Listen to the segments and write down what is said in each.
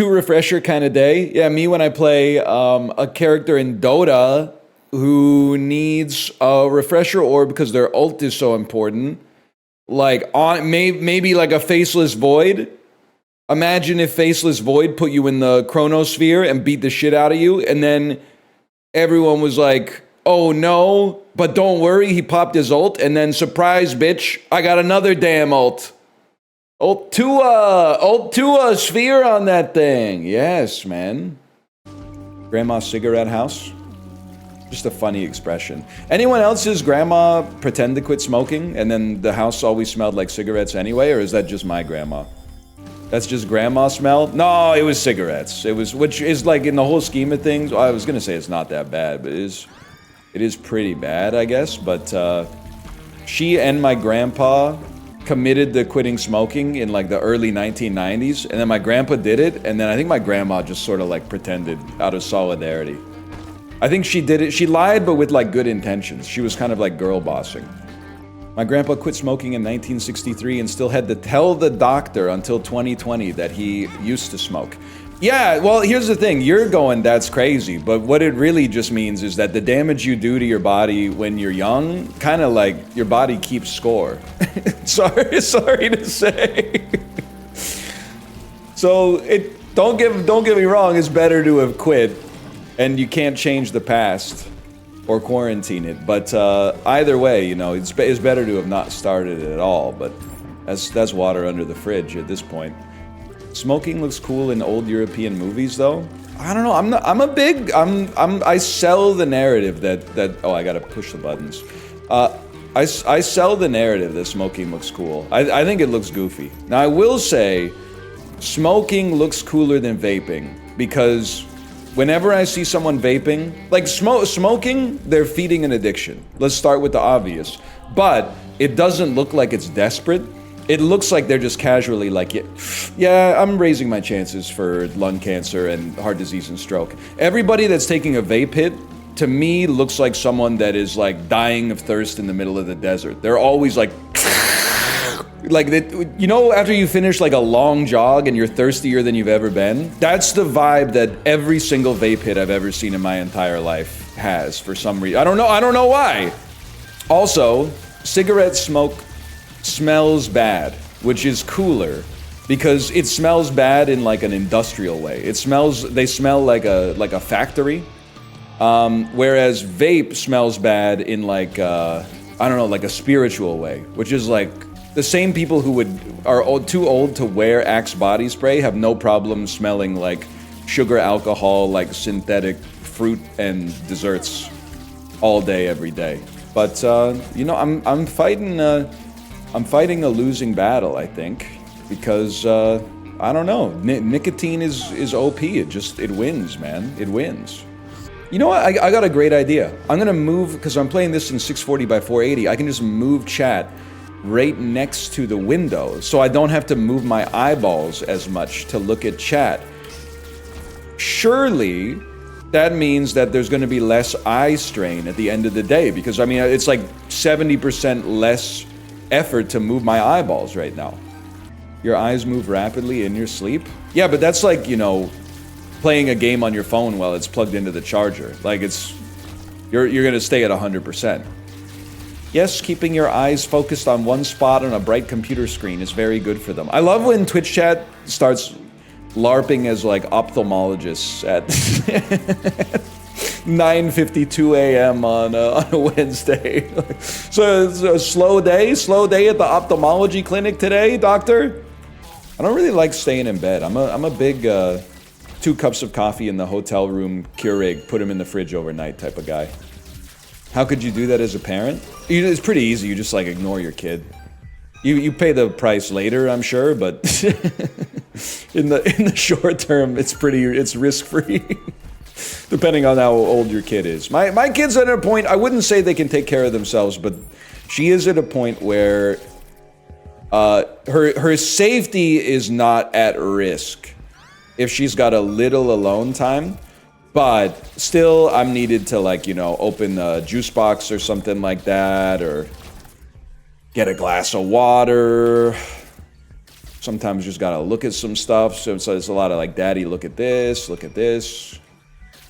refresher kind of day. Yeah, me when I play a character in Dota who needs a refresher orb because their ult is so important. Like on maybe like a faceless void. Imagine if faceless void put you in the chronosphere and beat the shit out of you, and then everyone was like, "Oh no, but don't worry, he popped his ult, and then surprise, bitch, I got another damn ult." Ult tuah sphere on that thing. Yes, man. Grandma's cigarette house. Just a funny expression. Anyone else's grandma pretend to quit smoking and then the house always smelled like cigarettes anyway, or is that just my grandma? That's just grandma smell? No, it was cigarettes. It was, which is like in the whole scheme of things, I was gonna say it's not that bad, but it is pretty bad, I guess. But she and my grandpa committed to quitting smoking in like the early 1990s, and then my grandpa did it, and then I think my grandma just sort of like pretended out of solidarity. I think she did it, she lied, but with like good intentions. She was kind of like girl bossing. My grandpa quit smoking in 1963 and still had to tell the doctor until 2020 that he used to smoke. Yeah, well, here's the thing. You're going, that's crazy. But what it really just means is that the damage you do to your body when you're young, kind of like your body keeps score. Sorry to say. So don't get me wrong, it's better to have quit, and you can't change the past or quarantine it. But either way, you know, it's better to have not started it at all. But that's water under the fridge at this point. Smoking looks cool in old European movies, though. I don't know. I sell the narrative that oh, I gotta push the buttons. I sell the narrative that smoking looks cool. I think it looks goofy. Now, I will say, smoking looks cooler than vaping, because whenever I see someone vaping, like smoking, they're feeding an addiction. Let's start with the obvious. But it doesn't look like it's desperate. It looks like they're just casually like, yeah, I'm raising my chances for lung cancer and heart disease and stroke. Everybody that's taking a vape hit, to me, looks like someone that is like dying of thirst in the middle of the desert. They're always like you know, after you finish like a long jog and you're thirstier than you've ever been? That's the vibe that every single vape hit I've ever seen in my entire life has, for some reason. I don't know why. Also, cigarette smoke smells bad, which is cooler because it smells bad in like an industrial way. They smell like a factory. Whereas vape smells bad in like I don't know, like a spiritual way, which is like the same people who are too old to wear Axe body spray have no problem smelling like sugar alcohol, like synthetic fruit and desserts all day, every day. But you know, I'm fighting a losing battle, I think, because I don't know. Nicotine is OP. It wins, man. It wins. You know what? I got a great idea. I'm gonna move, because I'm playing this in 640 by 480. I can just move chat right next to the window, so I don't have to move my eyeballs as much to look at chat. Surely that means that there's going to be less eye strain at the end of the day, because I mean, it's like 70% less effort to move my eyeballs right now. Your eyes move rapidly in your sleep? Yeah, but that's like, you know, playing a game on your phone while it's plugged into the charger. Like you're going to stay at 100%. Yes, keeping your eyes focused on one spot on a bright computer screen is very good for them. I love when Twitch chat starts LARPing as like ophthalmologists at 9:52 a.m. on a Wednesday. So it's a slow day at the ophthalmology clinic today, doctor. I don't really like staying in bed. I'm a big 2 cups of coffee in the hotel room Keurig, put them in the fridge overnight type of guy. How could you do that as a parent? It's pretty easy. You just like ignore your kid. You pay the price later, I'm sure, but in the short term, it's risk-free. Depending on how old your kid is. My kid's at a point, I wouldn't say they can take care of themselves, but she is at a point where her safety is not at risk if she's got a little alone time. But still, I'm needed to, like, you know, open a juice box or something like that, or get a glass of water, sometimes just gotta look at some stuff. So it's a lot of like, daddy, look at this, look at this.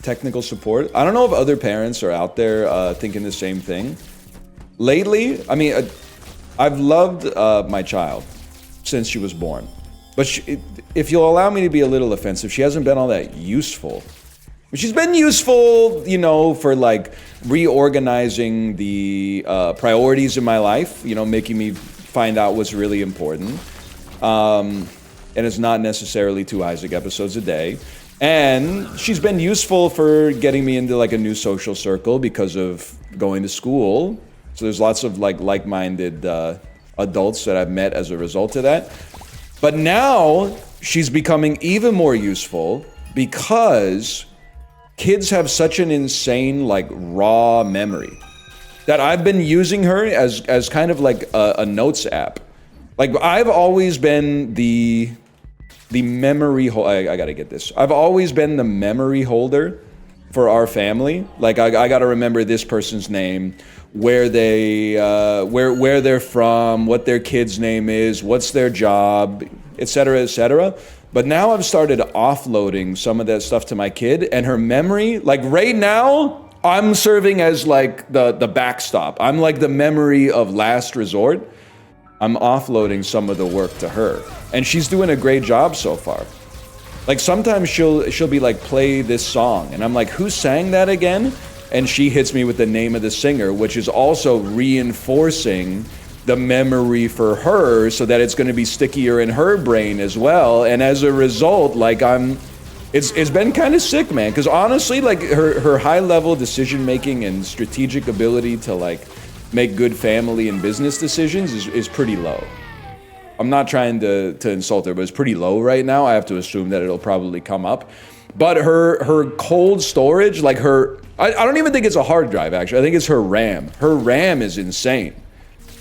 Technical support. I don't know if other parents are out there thinking the same thing. Lately, I mean, I've loved my child since she was born. But if you'll allow me to be a little offensive, she hasn't been all that useful. She's been useful, you know, for like reorganizing the priorities in my life, you know, making me find out what's really important. And it's not necessarily 2 Isaac episodes a day. And she's been useful for getting me into like a new social circle because of going to school. So there's lots of like-minded adults that I've met as a result of that. But now she's becoming even more useful because kids have such an insane like raw memory that I've been using her as kind of like a notes app. Like I've always been the memory I gotta get this. I've always been the memory holder for our family. Like I gotta remember this person's name, where they're from, what their kid's name is, what's their job, etc., etc. But now I've started offloading some of that stuff to my kid, and her memory, like right now, I'm serving as like the backstop. I'm like the memory of last resort. I'm offloading some of the work to her, and she's doing a great job so far. Like sometimes she'll be like, play this song, and I'm like, who sang that again? And she hits me with the name of the singer, which is also reinforcing the memory for her so that it's going to be stickier in her brain as well. And as a result, like it's been kind of sick, man, because honestly, like her high level decision making and strategic ability to like make good family and business decisions is pretty low. I'm not trying to insult her, but it's pretty low right now. I have to assume that it'll probably come up. But her cold storage, like I don't even think it's a hard drive, actually. I think it's her RAM. Her RAM is insane.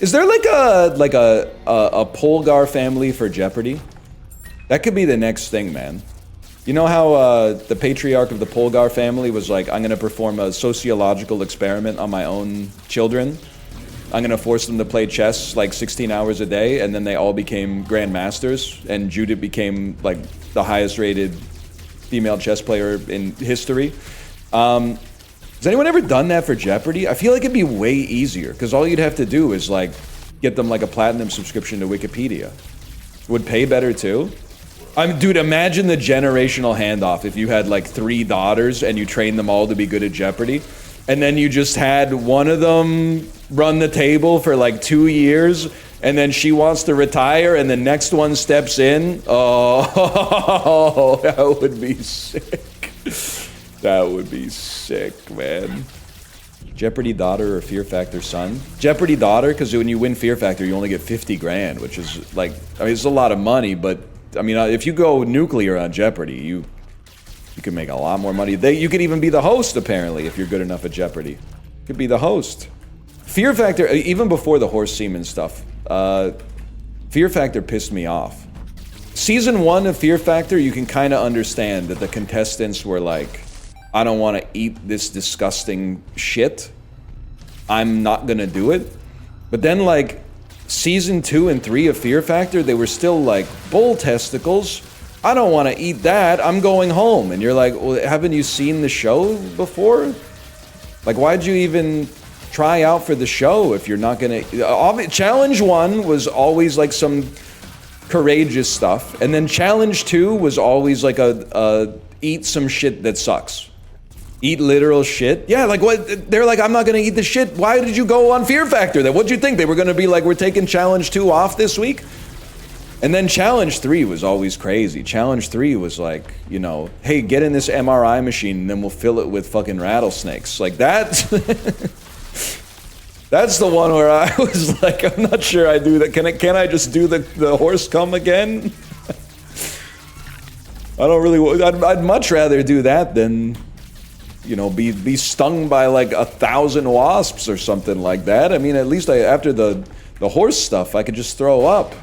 Is there like a Polgar family for Jeopardy? That could be the next thing, man. You know how the patriarch of the Polgar family was like, I'm going to perform a sociological experiment on my own children. I'm going to force them to play chess like 16 hours a day, and then they all became grandmasters, and Judith became like the highest rated female chess player in history. Has anyone ever done that for Jeopardy? I feel like it'd be way easier, because all you'd have to do is like get them like a platinum subscription to Wikipedia. Would pay better too. Dude, imagine the generational handoff if you had like 3 daughters and you trained them all to be good at Jeopardy, and then you just had one of them run the table for like 2 years, and then she wants to retire, and the next one steps in. Oh, that would be sick. That would be sick, man. Jeopardy daughter or Fear Factor son? Jeopardy daughter, because when you win Fear Factor, you only get 50 grand, which is like, I mean, it's a lot of money, but I mean, if you go nuclear on Jeopardy, you can make a lot more money. You could even be the host, apparently, if you're good enough at Jeopardy. You could be the host. Fear Factor, even before the horse semen stuff, Fear Factor pissed me off. Season 1 of Fear Factor, you can kind of understand that the contestants were like, I don't want to eat this disgusting shit. I'm not gonna do it. But then like season 2 and 3 of Fear Factor, they were still like, bull testicles. I don't want to eat that. I'm going home. And you're like, well, haven't you seen the show before? Like, why'd you even try out for the show if you're not gonna? Challenge 1 was always like some courageous stuff, and then challenge 2 was always like a eat some shit that sucks. Eat literal shit. Yeah, like what? They're like, I'm not gonna eat the shit. Why did you go on Fear Factor then? What'd you think? They were gonna be like, we're taking challenge 2 off this week? And then challenge 3 was always crazy. Challenge 3 was like, you know, hey, get in this MRI machine and then we'll fill it with fucking rattlesnakes. Like that. That's the one where I was like, I'm not sure I do that. Can I just do the horse cum again? I don't really, I'd much rather do that than, you know, be stung by like 1,000 wasps or something like that. I mean, at least after the horse stuff, I could just throw up.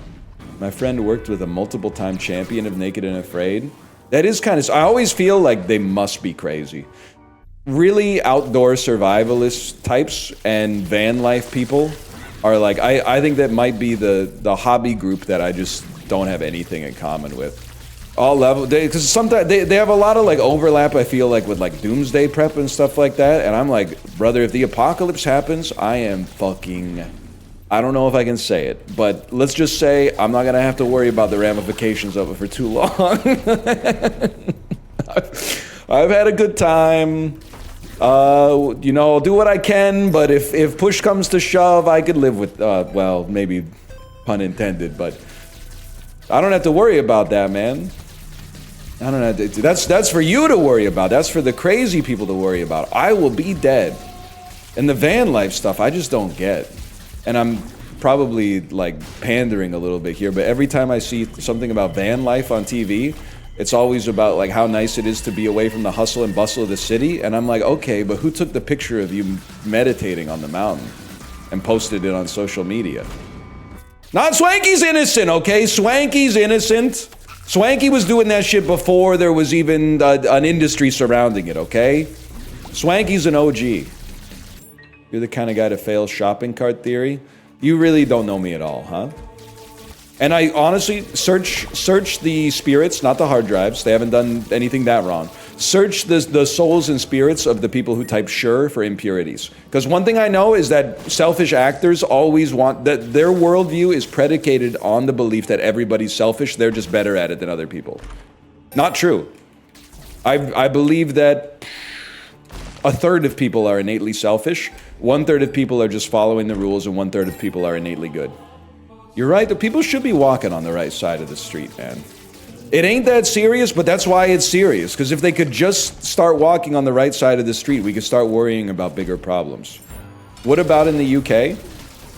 My friend worked with a multiple-time champion of Naked and Afraid. That is kind of, I always feel like they must be crazy. Really outdoor survivalist types and van life people are like, I think that might be the hobby group that I just don't have anything in common with. All level, because sometimes they have a lot of like overlap, I feel like, with like doomsday prep and stuff like that. And I'm like, brother, if the apocalypse happens, I am fucking, I don't know if I can say it, but let's just say I'm not gonna have to worry about the ramifications of it for too long. I've had a good time. You know, I'll do what I can, but if push comes to shove, I could live with, well, maybe pun intended, but I don't have to worry about that, man. I don't know. That's for you to worry about. That's for the crazy people to worry about. I will be dead. And the van life stuff, I just don't get. And I'm probably like pandering a little bit here, but every time I see something about van life on TV, it's always about like how nice it is to be away from the hustle and bustle of the city. And I'm like, okay, but who took the picture of you meditating on the mountain and posted it on social media? Not Swanky's innocent, okay? Swanky's innocent. Swanky was doing that shit before there was even an industry surrounding it, okay? Swanky's an OG. You're the kind of guy to fail shopping cart theory? You really don't know me at all, huh? And I honestly, search the spirits, not the hard drives. They haven't done anything that wrong. Search the souls and spirits of the people who type sure for impurities. Because one thing I know is that selfish actors always want, that their worldview is predicated on the belief that everybody's selfish, they're just better at it than other people. Not true. I believe that a third of people are innately selfish, 1/3 of people are just following the rules, and 1/3 of people are innately good. You're right, the people should be walking on the right side of the street, man. It ain't that serious, but that's why it's serious. Because if they could just start walking on the right side of the street, we could start worrying about bigger problems. What about in the UK?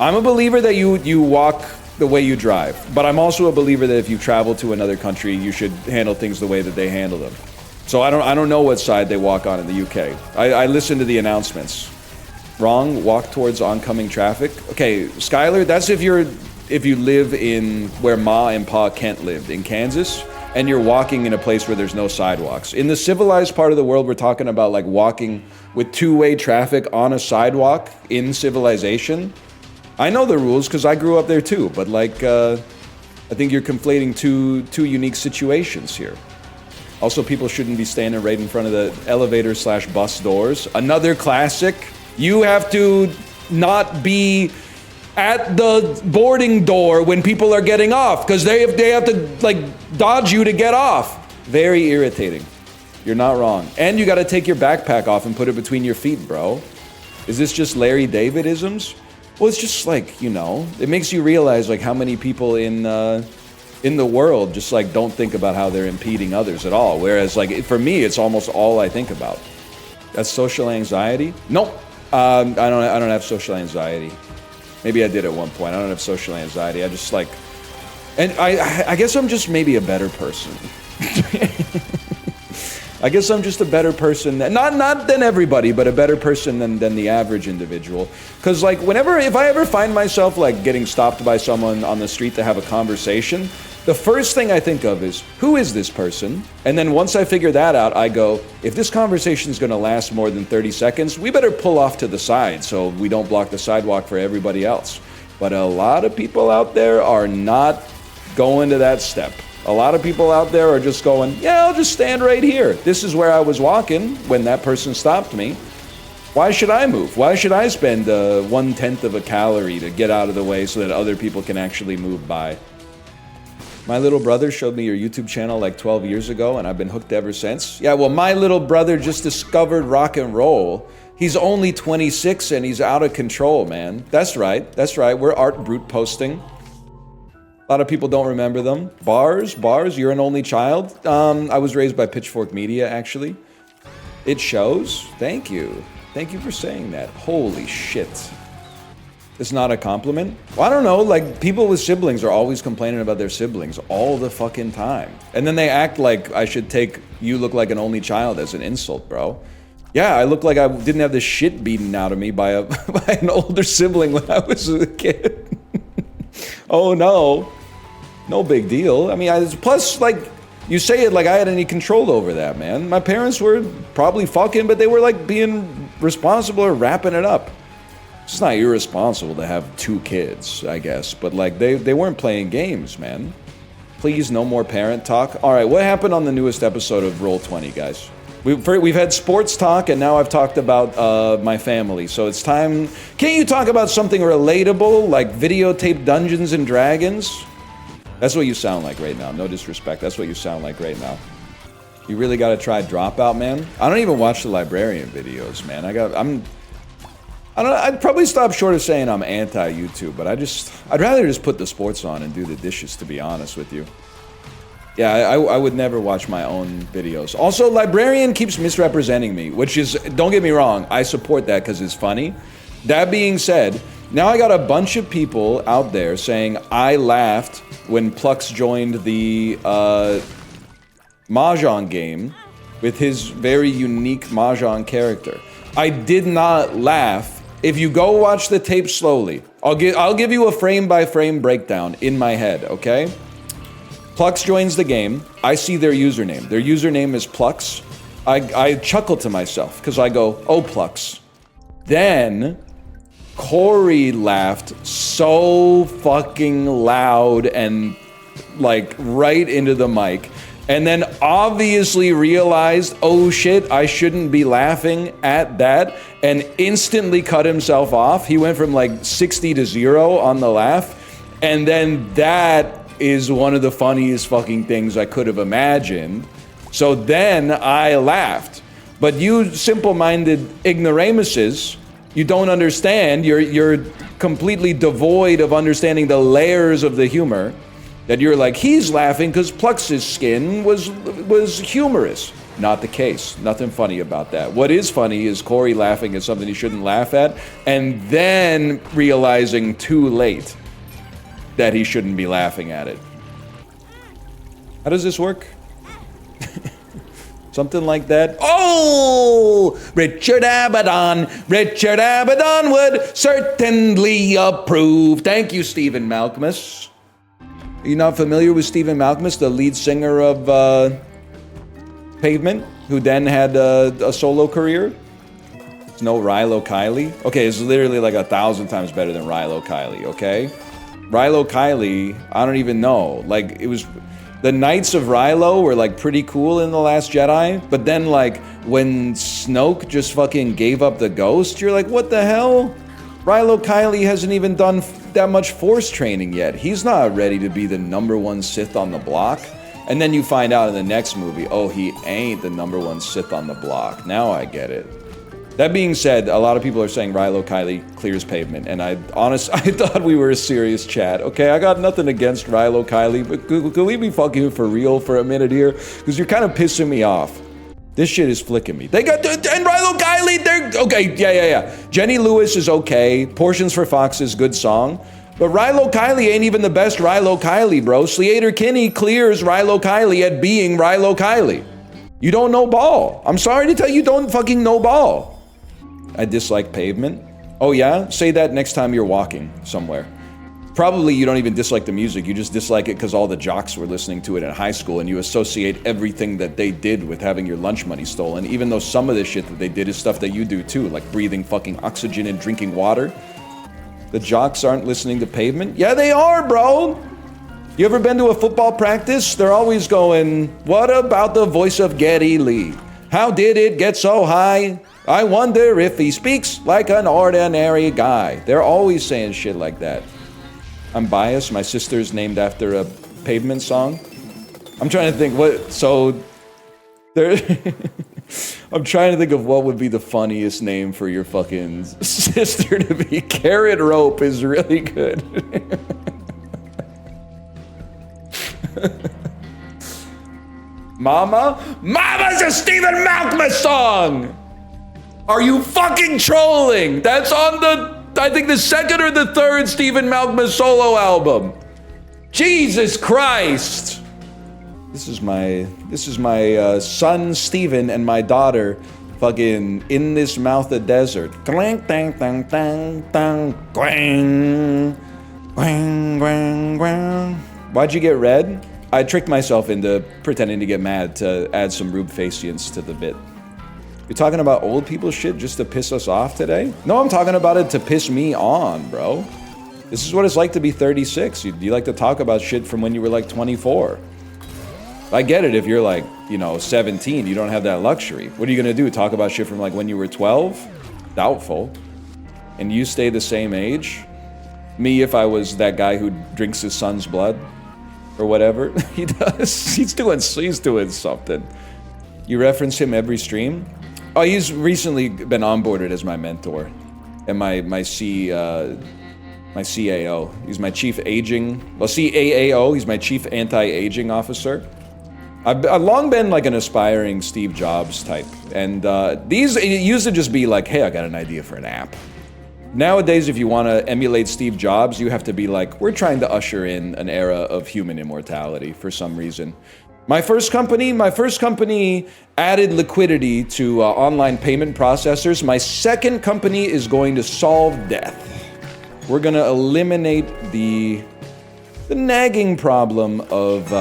I'm a believer that you walk the way you drive. But I'm also a believer that if you travel to another country, you should handle things the way that they handle them. So I don't know what side they walk on in the UK. I listen to the announcements. Wrong, walk towards oncoming traffic. Okay, Skylar, that's if you live in where Ma and Pa Kent lived, in Kansas, and you're walking in a place where there's no sidewalks. In the civilized part of the world, we're talking about like walking with two-way traffic on a sidewalk in civilization. I know the rules because I grew up there too, but like, I think you're conflating two unique situations here. Also, people shouldn't be standing right in front of the elevator/bus doors. Another classic. You have to not be at the boarding door when people are getting off because they have to like dodge you to get off. Very irritating. You're not wrong. And you got to take your backpack off and put it between your feet, bro. Is this just Larry David-isms? Well, it's just like, you know, it makes you realize like how many people in the world just like don't think about how they're impeding others at all. Whereas like for me, it's almost all I think about. That's social anxiety? Nope. I don't have social anxiety. Maybe I did at one point. I don't have social anxiety. I just like, and I guess I'm just maybe a better person. I guess I'm just a better person, not than everybody, but a better person than the average individual. Because like if I ever find myself like getting stopped by someone on the street to have a conversation, the first thing I think of is, who is this person? And then once I figure that out, I go, if this conversation is going to last more than 30 seconds, we better pull off to the side so we don't block the sidewalk for everybody else. But a lot of people out there are not going to that step. A lot of people out there are just going, yeah, I'll just stand right here. This is where I was walking when that person stopped me. Why should I move? Why should I spend 1/10 of a calorie to get out of the way so that other people can actually move by? My little brother showed me your YouTube channel like 12 years ago, and I've been hooked ever since. Yeah, well, my little brother just discovered rock and roll. He's only 26 and he's out of control, man. That's right. We're art brute posting. A lot of people don't remember them. Bars, you're an only child. I was raised by Pitchfork Media, actually. It shows. Thank you. Thank you for saying that. Holy shit. It's not a compliment? Well, I don't know, like, people with siblings are always complaining about their siblings all the fucking time. And then they act like I should take you look like an only child as an insult, bro. Yeah, I look like I didn't have the shit beaten out of me by an older sibling when I was a kid. Oh no. No big deal. I mean, plus, like, you say it like I had any control over that, man. My parents were probably fucking, but they were, like, being responsible or wrapping it up. It's not irresponsible to have 2 kids, I guess, but, like, they weren't playing games, man. Please, no more parent talk. All right, what happened on the newest episode of Roll20, guys? We've had sports talk, and now I've talked about my family. So it's time. Can't you talk about something relatable, like videotape Dungeons and Dragons? That's what you sound like right now. No disrespect. That's what you sound like right now. You really got to try Dropout, man. I don't even watch the librarian videos, man. I'd probably stop short of saying I'm anti-YouTube, but I'd rather just put the sports on and do the dishes, to be honest with you. Yeah, I would never watch my own videos. Also, Librarian keeps misrepresenting me, which is, don't get me wrong, I support that because it's funny. That being said, now I got a bunch of people out there saying I laughed when Plux joined the Mahjong game with his very unique Mahjong character. I did not laugh. If you go watch the tape slowly, I'll give you a frame-by-frame breakdown in my head, okay? Plux joins the game. I see their username. Their username is Plux. I chuckle to myself because I go, oh, Plux. Then Corey laughed so fucking loud and like right into the mic. And then obviously realized, oh shit, I shouldn't be laughing at that, and instantly cut himself off. He went from like 60 to 0 on the laugh. And then that is one of the funniest fucking things I could have imagined. So then I laughed. But you simple-minded ignoramuses, you don't understand. You're completely devoid of understanding the layers of the humor. That you're like, he's laughing because Plux's skin was humorous. Not the case. Nothing funny about that. What is funny is Corey laughing at something he shouldn't laugh at, and then realizing too late that he shouldn't be laughing at it. How does this work? Something like that. Oh! Richard Abaddon would certainly approve. Thank you, Stephen Malkmus. Are you not familiar with Stephen Malkmus, the lead singer of Pavement, who then had a solo career? It's no Rilo Kiley. Okay, it's literally like 1,000 times better than Rilo Kiley, okay? Rilo Kiley, I don't even know. Like, it was... The Knights of Rilo were, like, pretty cool in The Last Jedi, but then, like, when Snoke just fucking gave up the ghost, you're like, what the hell? Rilo Kiley hasn't even done that much Force training yet. He's not ready to be the #1 Sith on the block. And then you find out in the next movie, oh, he ain't the #1 Sith on the block. Now I get it. That being said, a lot of people are saying Rilo Kiley clears Pavement, and I thought we were a serious chat. Okay, I got nothing against Rilo Kiley, but could we be fucking for real for a minute here? Because you're kind of pissing me off. This shit is flicking me. They got, and Rilo Kiley, they're, okay, yeah. Jenny Lewis is okay. Portions for Foxes, good song. But Rilo Kiley ain't even the best Rilo Kiley, bro. Sleater Kinney clears Rilo Kiley at being Rilo Kiley. You don't know ball. I'm sorry to tell you, you don't fucking know ball. I dislike Pavement. Oh yeah? Say that next time you're walking somewhere. Probably you don't even dislike the music, you just dislike it because all the jocks were listening to it in high school and you associate everything that they did with having your lunch money stolen, even though some of the shit that they did is stuff that you do too, like breathing fucking oxygen and drinking water. The jocks aren't listening to Pavement? Yeah, they are, bro! You ever been to a football practice? They're always going, what about the voice of Geddy Lee? How did it get so high? I wonder if he speaks like an ordinary guy. They're always saying shit like that. I'm biased. My sister's named after a Pavement song. I'm trying to think what, so there, I'm trying to think of what would be the funniest name for your fucking sister to be. Carrot Rope is really good. Mama's a Stephen Malkmus song! Are you fucking trolling? That's on the, I think the second or the third Stephen Malkmus solo album. Jesus Christ. This is my son Stephen and my daughter fucking in this mouth of desert. Clang, tang, tang, tang, tang, gwang, gwang, gwang, gwang. Why'd you get red? I tricked myself into pretending to get mad to add some Rube Facience to the bit. You're talking about old people shit just to piss us off today? No, I'm talking about it to piss me on, bro. This is what it's like to be 36. You like to talk about shit from when you were like 24. I get it if you're like, 17, you don't have that luxury. What are you gonna do? Talk about shit from like when you were 12? Doubtful. And you stay the same age? Me, if I was that guy who drinks his son's blood or whatever, he does. He's doing something. You reference him every stream? Oh, he's recently been onboarded as my mentor and my CAO. He's my chief aging, well, CAAO. He's my chief anti-aging officer. I've long been like an aspiring Steve Jobs type, and it used to just be like, hey, I got an idea for an app. Nowadays, if you want to emulate Steve Jobs, you have to be like, we're trying to usher in an era of human immortality for some reason. My first company added liquidity to online payment processors. My second company is going to solve death. We're going to eliminate the nagging problem of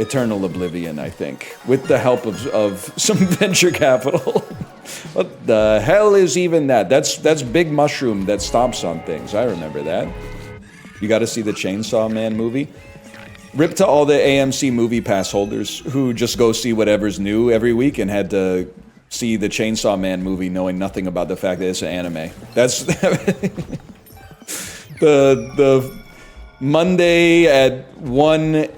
eternal oblivion, I think, with the help of some venture capital. What the hell is even that? That's Big Mushroom that stomps on things. I remember that. You got to see the Chainsaw Man movie. Rip to all the AMC Movie Pass holders who just go see whatever's new every week and had to see the Chainsaw Man movie knowing nothing about the fact that it's an anime. That's the Monday at 1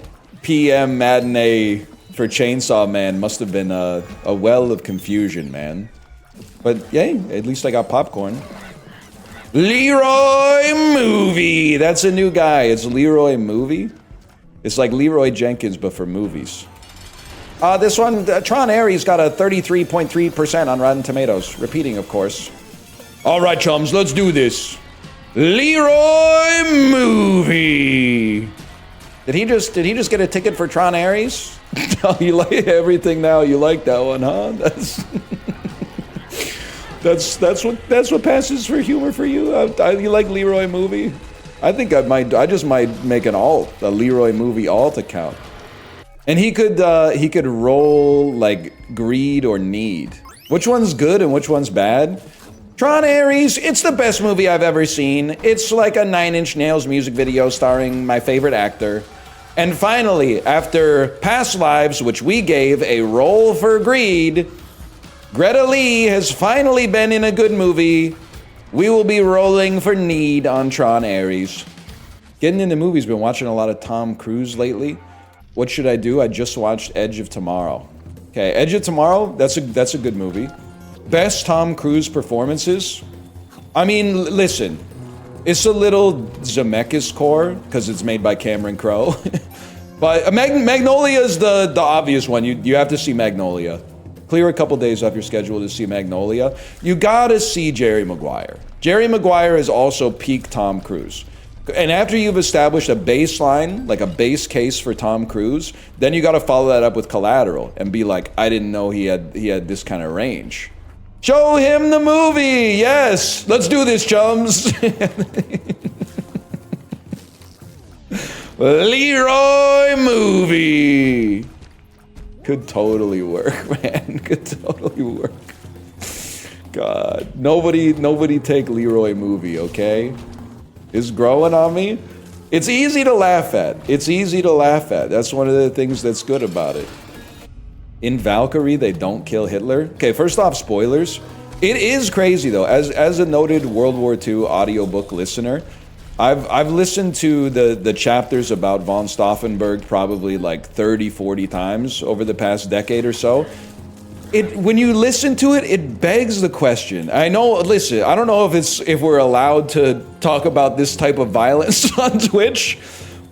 p.m. matinee for Chainsaw Man must have been a well of confusion, man. But yay, at least I got popcorn. Leroy Movie! That's a new guy. It's Leroy Movie. It's like Leroy Jenkins, but for movies. This one, Tron Ares got a 33.3% on Rotten Tomatoes. Repeating, of course. All right, chums, let's do this. Leroy Movie. Did he just get a ticket for Tron Ares? Oh, you like everything now. You like that one, huh? That's what passes for humor for you. You like Leroy Movie? I think I just might make a Leroy Movie alt account. And he could roll like greed or need. Which one's good and which one's bad? Tron Ares, it's the best movie I've ever seen. It's like a Nine Inch Nails music video starring my favorite actor. And finally, after Past Lives, which we gave a roll for greed, Greta Lee has finally been in a good movie. We will be rolling for need on Tron Ares. Getting into movies, been watching a lot of Tom Cruise lately. What should I do? I just watched Edge of Tomorrow. Okay, Edge of Tomorrow, that's a good movie. Best Tom Cruise performances? I mean, listen, it's a little Zemeckis core, because it's made by Cameron Crowe. But Magnolia's the obvious one. You have to see Magnolia. Clear a couple days off your schedule to see Magnolia. You gotta see Jerry Maguire. Jerry Maguire is also peak Tom Cruise. And after you've established a baseline, like a base case for Tom Cruise, then you gotta follow that up with Collateral and be like, I didn't know he had this kind of range. Show him the movie! Yes! Let's do this, chums! Leroy Movie! Could totally work, man. Could totally work. God. Nobody take Leroy Movie, okay? It's growing on me. It's easy to laugh at. It's easy to laugh at. That's one of the things that's good about it. In Valkyrie, they don't kill Hitler. Okay, first off, spoilers. It is crazy, though. As a noted World War II audiobook listener, I've listened to the chapters about von Stauffenberg probably like 30, 40 times over the past decade or so. When you listen to it, it begs the question. I know, listen, I don't know if we're allowed to talk about this type of violence on Twitch,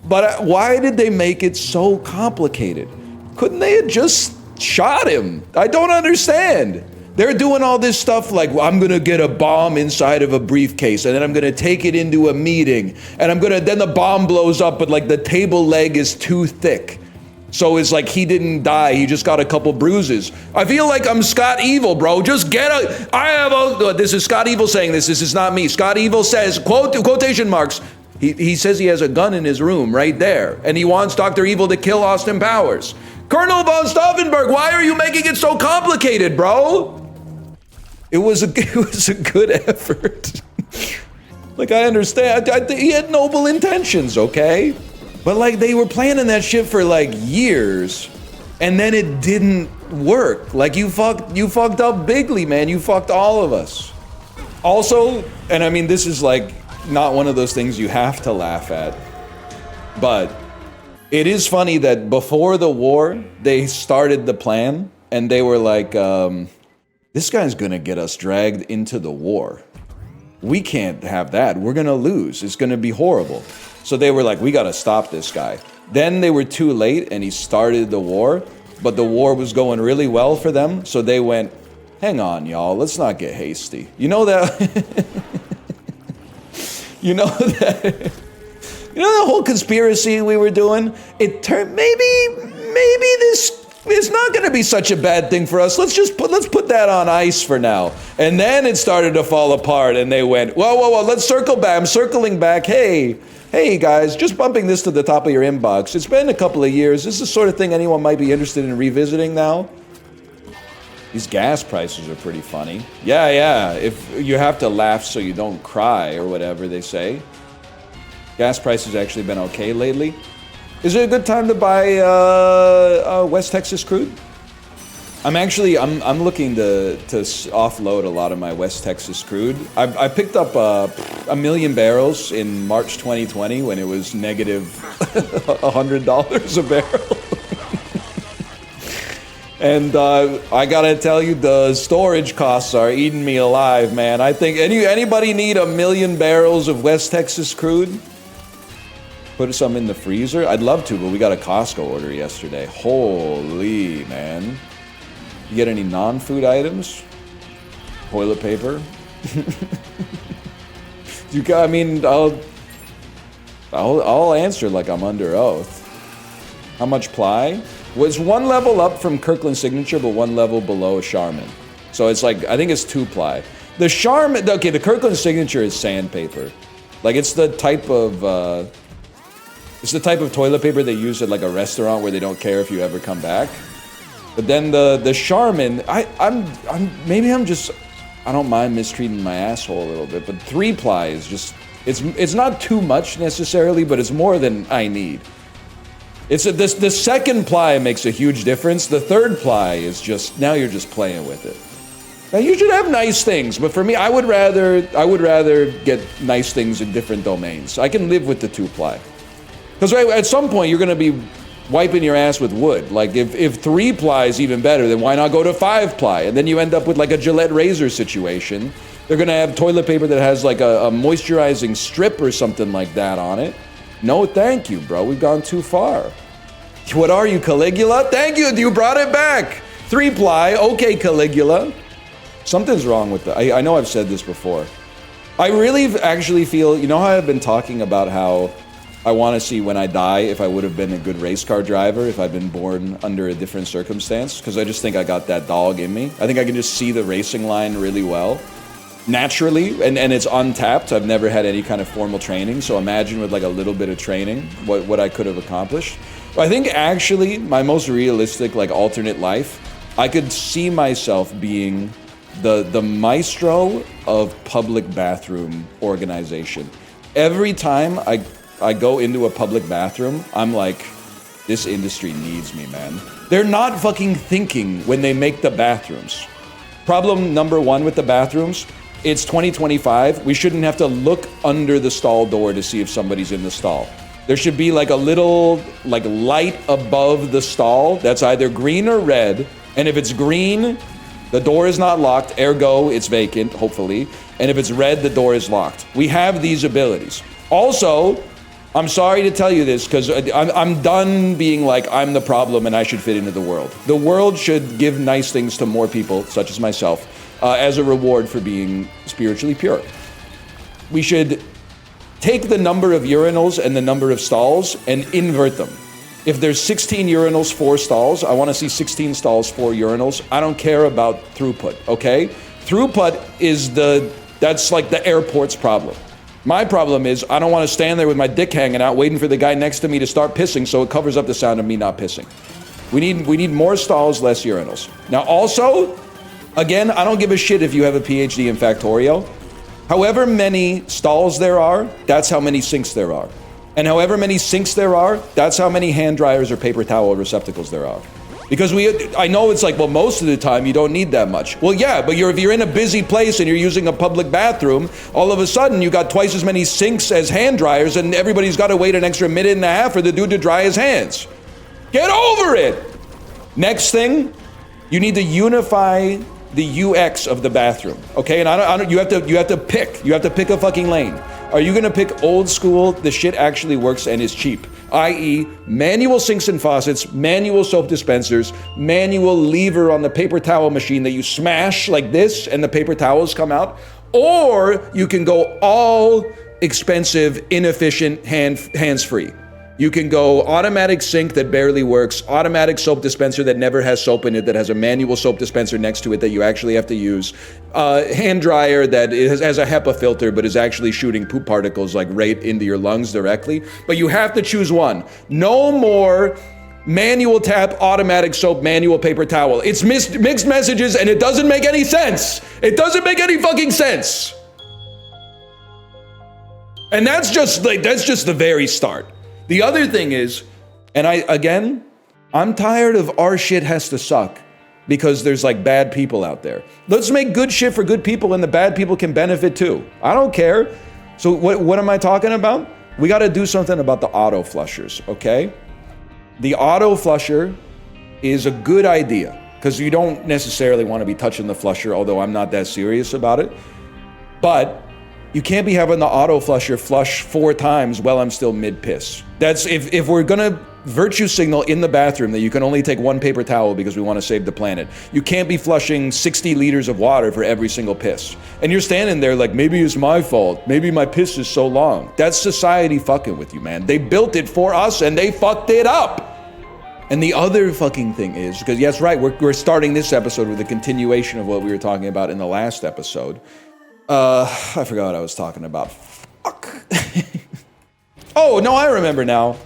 but why did they make it so complicated? Couldn't they have just shot him? I don't understand. They're doing all this stuff like, well, I'm gonna get a bomb inside of a briefcase and then I'm gonna take it into a meeting and then the bomb blows up, but like the table leg is too thick. So it's like he didn't die, he just got a couple bruises. I feel like I'm Scott Evil, bro. Just this is Scott Evil saying this is not me. Scott Evil says, quotation marks, he says he has a gun in his room right there and he wants Dr. Evil to kill Austin Powers. Colonel von Stauffenberg, why are you making it so complicated, bro? It was a good effort. Like, I understand. He had noble intentions, okay? But, like, they were planning that shit for, like, years. And then it didn't work. Like, you fucked up bigly, man. You fucked all of us. Also, and I mean, this is, like, not one of those things you have to laugh at. But it is funny that before the war, they started the plan. And they were like, this guy's gonna get us dragged into the war. We can't have that. We're gonna lose. It's gonna be horrible. So they were like, we gotta stop this guy. Then they were too late and he started the war, but the war was going really well for them. So they went, hang on, y'all, let's not get hasty. You know that? You know that? You know the whole conspiracy we were doing? It turned, maybe this it's not going to be such a bad thing for us. Let's put that on ice for now. And then it started to fall apart and they went, whoa, let's circle back. I'm circling back. Hey guys, just bumping this to the top of your inbox. It's been a couple of years. This is the sort of thing anyone might be interested in revisiting now. These gas prices are pretty funny. Yeah, if you have to laugh so you don't cry or whatever they say. Gas prices actually been okay lately. Is it a good time to buy West Texas crude? I'm looking to offload a lot of my West Texas crude. I picked up a million barrels in March 2020 when it was negative $100 a barrel. And I gotta tell you, the storage costs are eating me alive, man. I think anybody need a million barrels of West Texas crude? Put some in the freezer? I'd love to, but we got a Costco order yesterday. Holy, man. You get any non-food items? Toilet paper? I mean, I'll answer like I'm under oath. How much ply? Was one level up from Kirkland Signature, but one level below Charmin. So it's like, I think it's 2 ply. The Charmin, okay, the Kirkland Signature is sandpaper. Like it's the type of toilet paper they use at like a restaurant where they don't care if you ever come back. But then the Charmin, I don't mind mistreating my asshole a little bit, but 3 ply is just, it's not too much necessarily, but it's more than I need. The second ply makes a huge difference. The third ply is just, now you're just playing with it. Now you should have nice things, but for me, I would rather get nice things in different domains. I can live with the 2 ply. Because at some point, you're going to be wiping your ass with wood. Like, if 3 ply is even better, then why not go to 5 ply? And then you end up with, like, a Gillette razor situation. They're going to have toilet paper that has, like, a moisturizing strip or something like that on it. No, thank you, bro. We've gone too far. What are you, Caligula? Thank you. You brought it back. 3 ply. Okay, Caligula. Something's wrong with that. I know I've said this before. I really actually feel, you know how I've been talking about how I want to see when I die if I would have been a good race car driver if I'd been born under a different circumstance, because I just think I got that dog in me. I think I can just see the racing line really well, naturally, and it's untapped. I've never had any kind of formal training, so imagine with like a little bit of training what I could have accomplished. But I think actually my most realistic like alternate life, I could see myself being the maestro of public bathroom organization. Every time I go into a public bathroom, I'm like, this industry needs me, man. They're not fucking thinking when they make the bathrooms. Problem number 1 with the bathrooms, it's 2025. We shouldn't have to look under the stall door to see if somebody's in the stall. There should be like a little like light above the stall that's either green or red. And if it's green, the door is not locked, ergo it's vacant, hopefully. And if it's red, the door is locked. We have these abilities. Also, I'm sorry to tell you this, because I'm done being like, I'm the problem and I should fit into the world. The world should give nice things to more people, such as myself, as a reward for being spiritually pure. We should take the number of urinals and the number of stalls and invert them. If there's 16 urinals, 4 stalls, I want to see 16 stalls, 4 urinals. I don't care about throughput, okay? Throughput is that's like the airport's problem. My problem is I don't want to stand there with my dick hanging out waiting for the guy next to me to start pissing so it covers up the sound of me not pissing. We need more stalls, less urinals. Now also, again, I don't give a shit if you have a PhD in Factorio. However many stalls there are, that's how many sinks there are. And however many sinks there are, that's how many hand dryers or paper towel receptacles there are. Because I know it's like, well, most of the time you don't need that much. Well, yeah, but if you're in a busy place and you're using a public bathroom, all of a sudden you got twice as many sinks as hand dryers and everybody's got to wait an extra minute and a half for the dude to dry his hands. Get over it! Next thing, you need to unify the UX of the bathroom, okay? And you have to pick a fucking lane. Are you gonna pick old school, the shit actually works and is cheap, i.e. manual sinks and faucets, manual soap dispensers, manual lever on the paper towel machine that you smash like this and the paper towels come out? Or you can go all expensive, inefficient, hands-free. You can go automatic sink that barely works, automatic soap dispenser that never has soap in it, that has a manual soap dispenser next to it that you actually have to use, hand dryer that has a HEPA filter but is actually shooting poop particles like right into your lungs directly. But you have to choose one. No more manual tap, automatic soap, manual paper towel. It's mixed messages and it doesn't make any sense. It doesn't make any fucking sense. And that's just the very start. The other thing is, and I'm tired of our shit has to suck because there's like bad people out there. Let's make good shit for good people and the bad people can benefit too. I don't care. So what am I talking about? We got to do something about the auto flushers, okay? The auto flusher is a good idea because you don't necessarily want to be touching the flusher, although I'm not that serious about it. But you can't be having the auto flusher flush 4 times while I'm still mid-piss. That's if we're gonna virtue signal in the bathroom that you can only take 1 paper towel because we want to save the planet. You can't be flushing 60 liters of water for every single piss. And you're standing there like, maybe it's my fault. Maybe my piss is so long. That's society fucking with you, man. They built it for us and they fucked it up. And the other fucking thing is, because yes, right, we're starting this episode with a continuation of what we were talking about in the last episode. I forgot what I was talking about. Fuck. Oh, no, I remember now.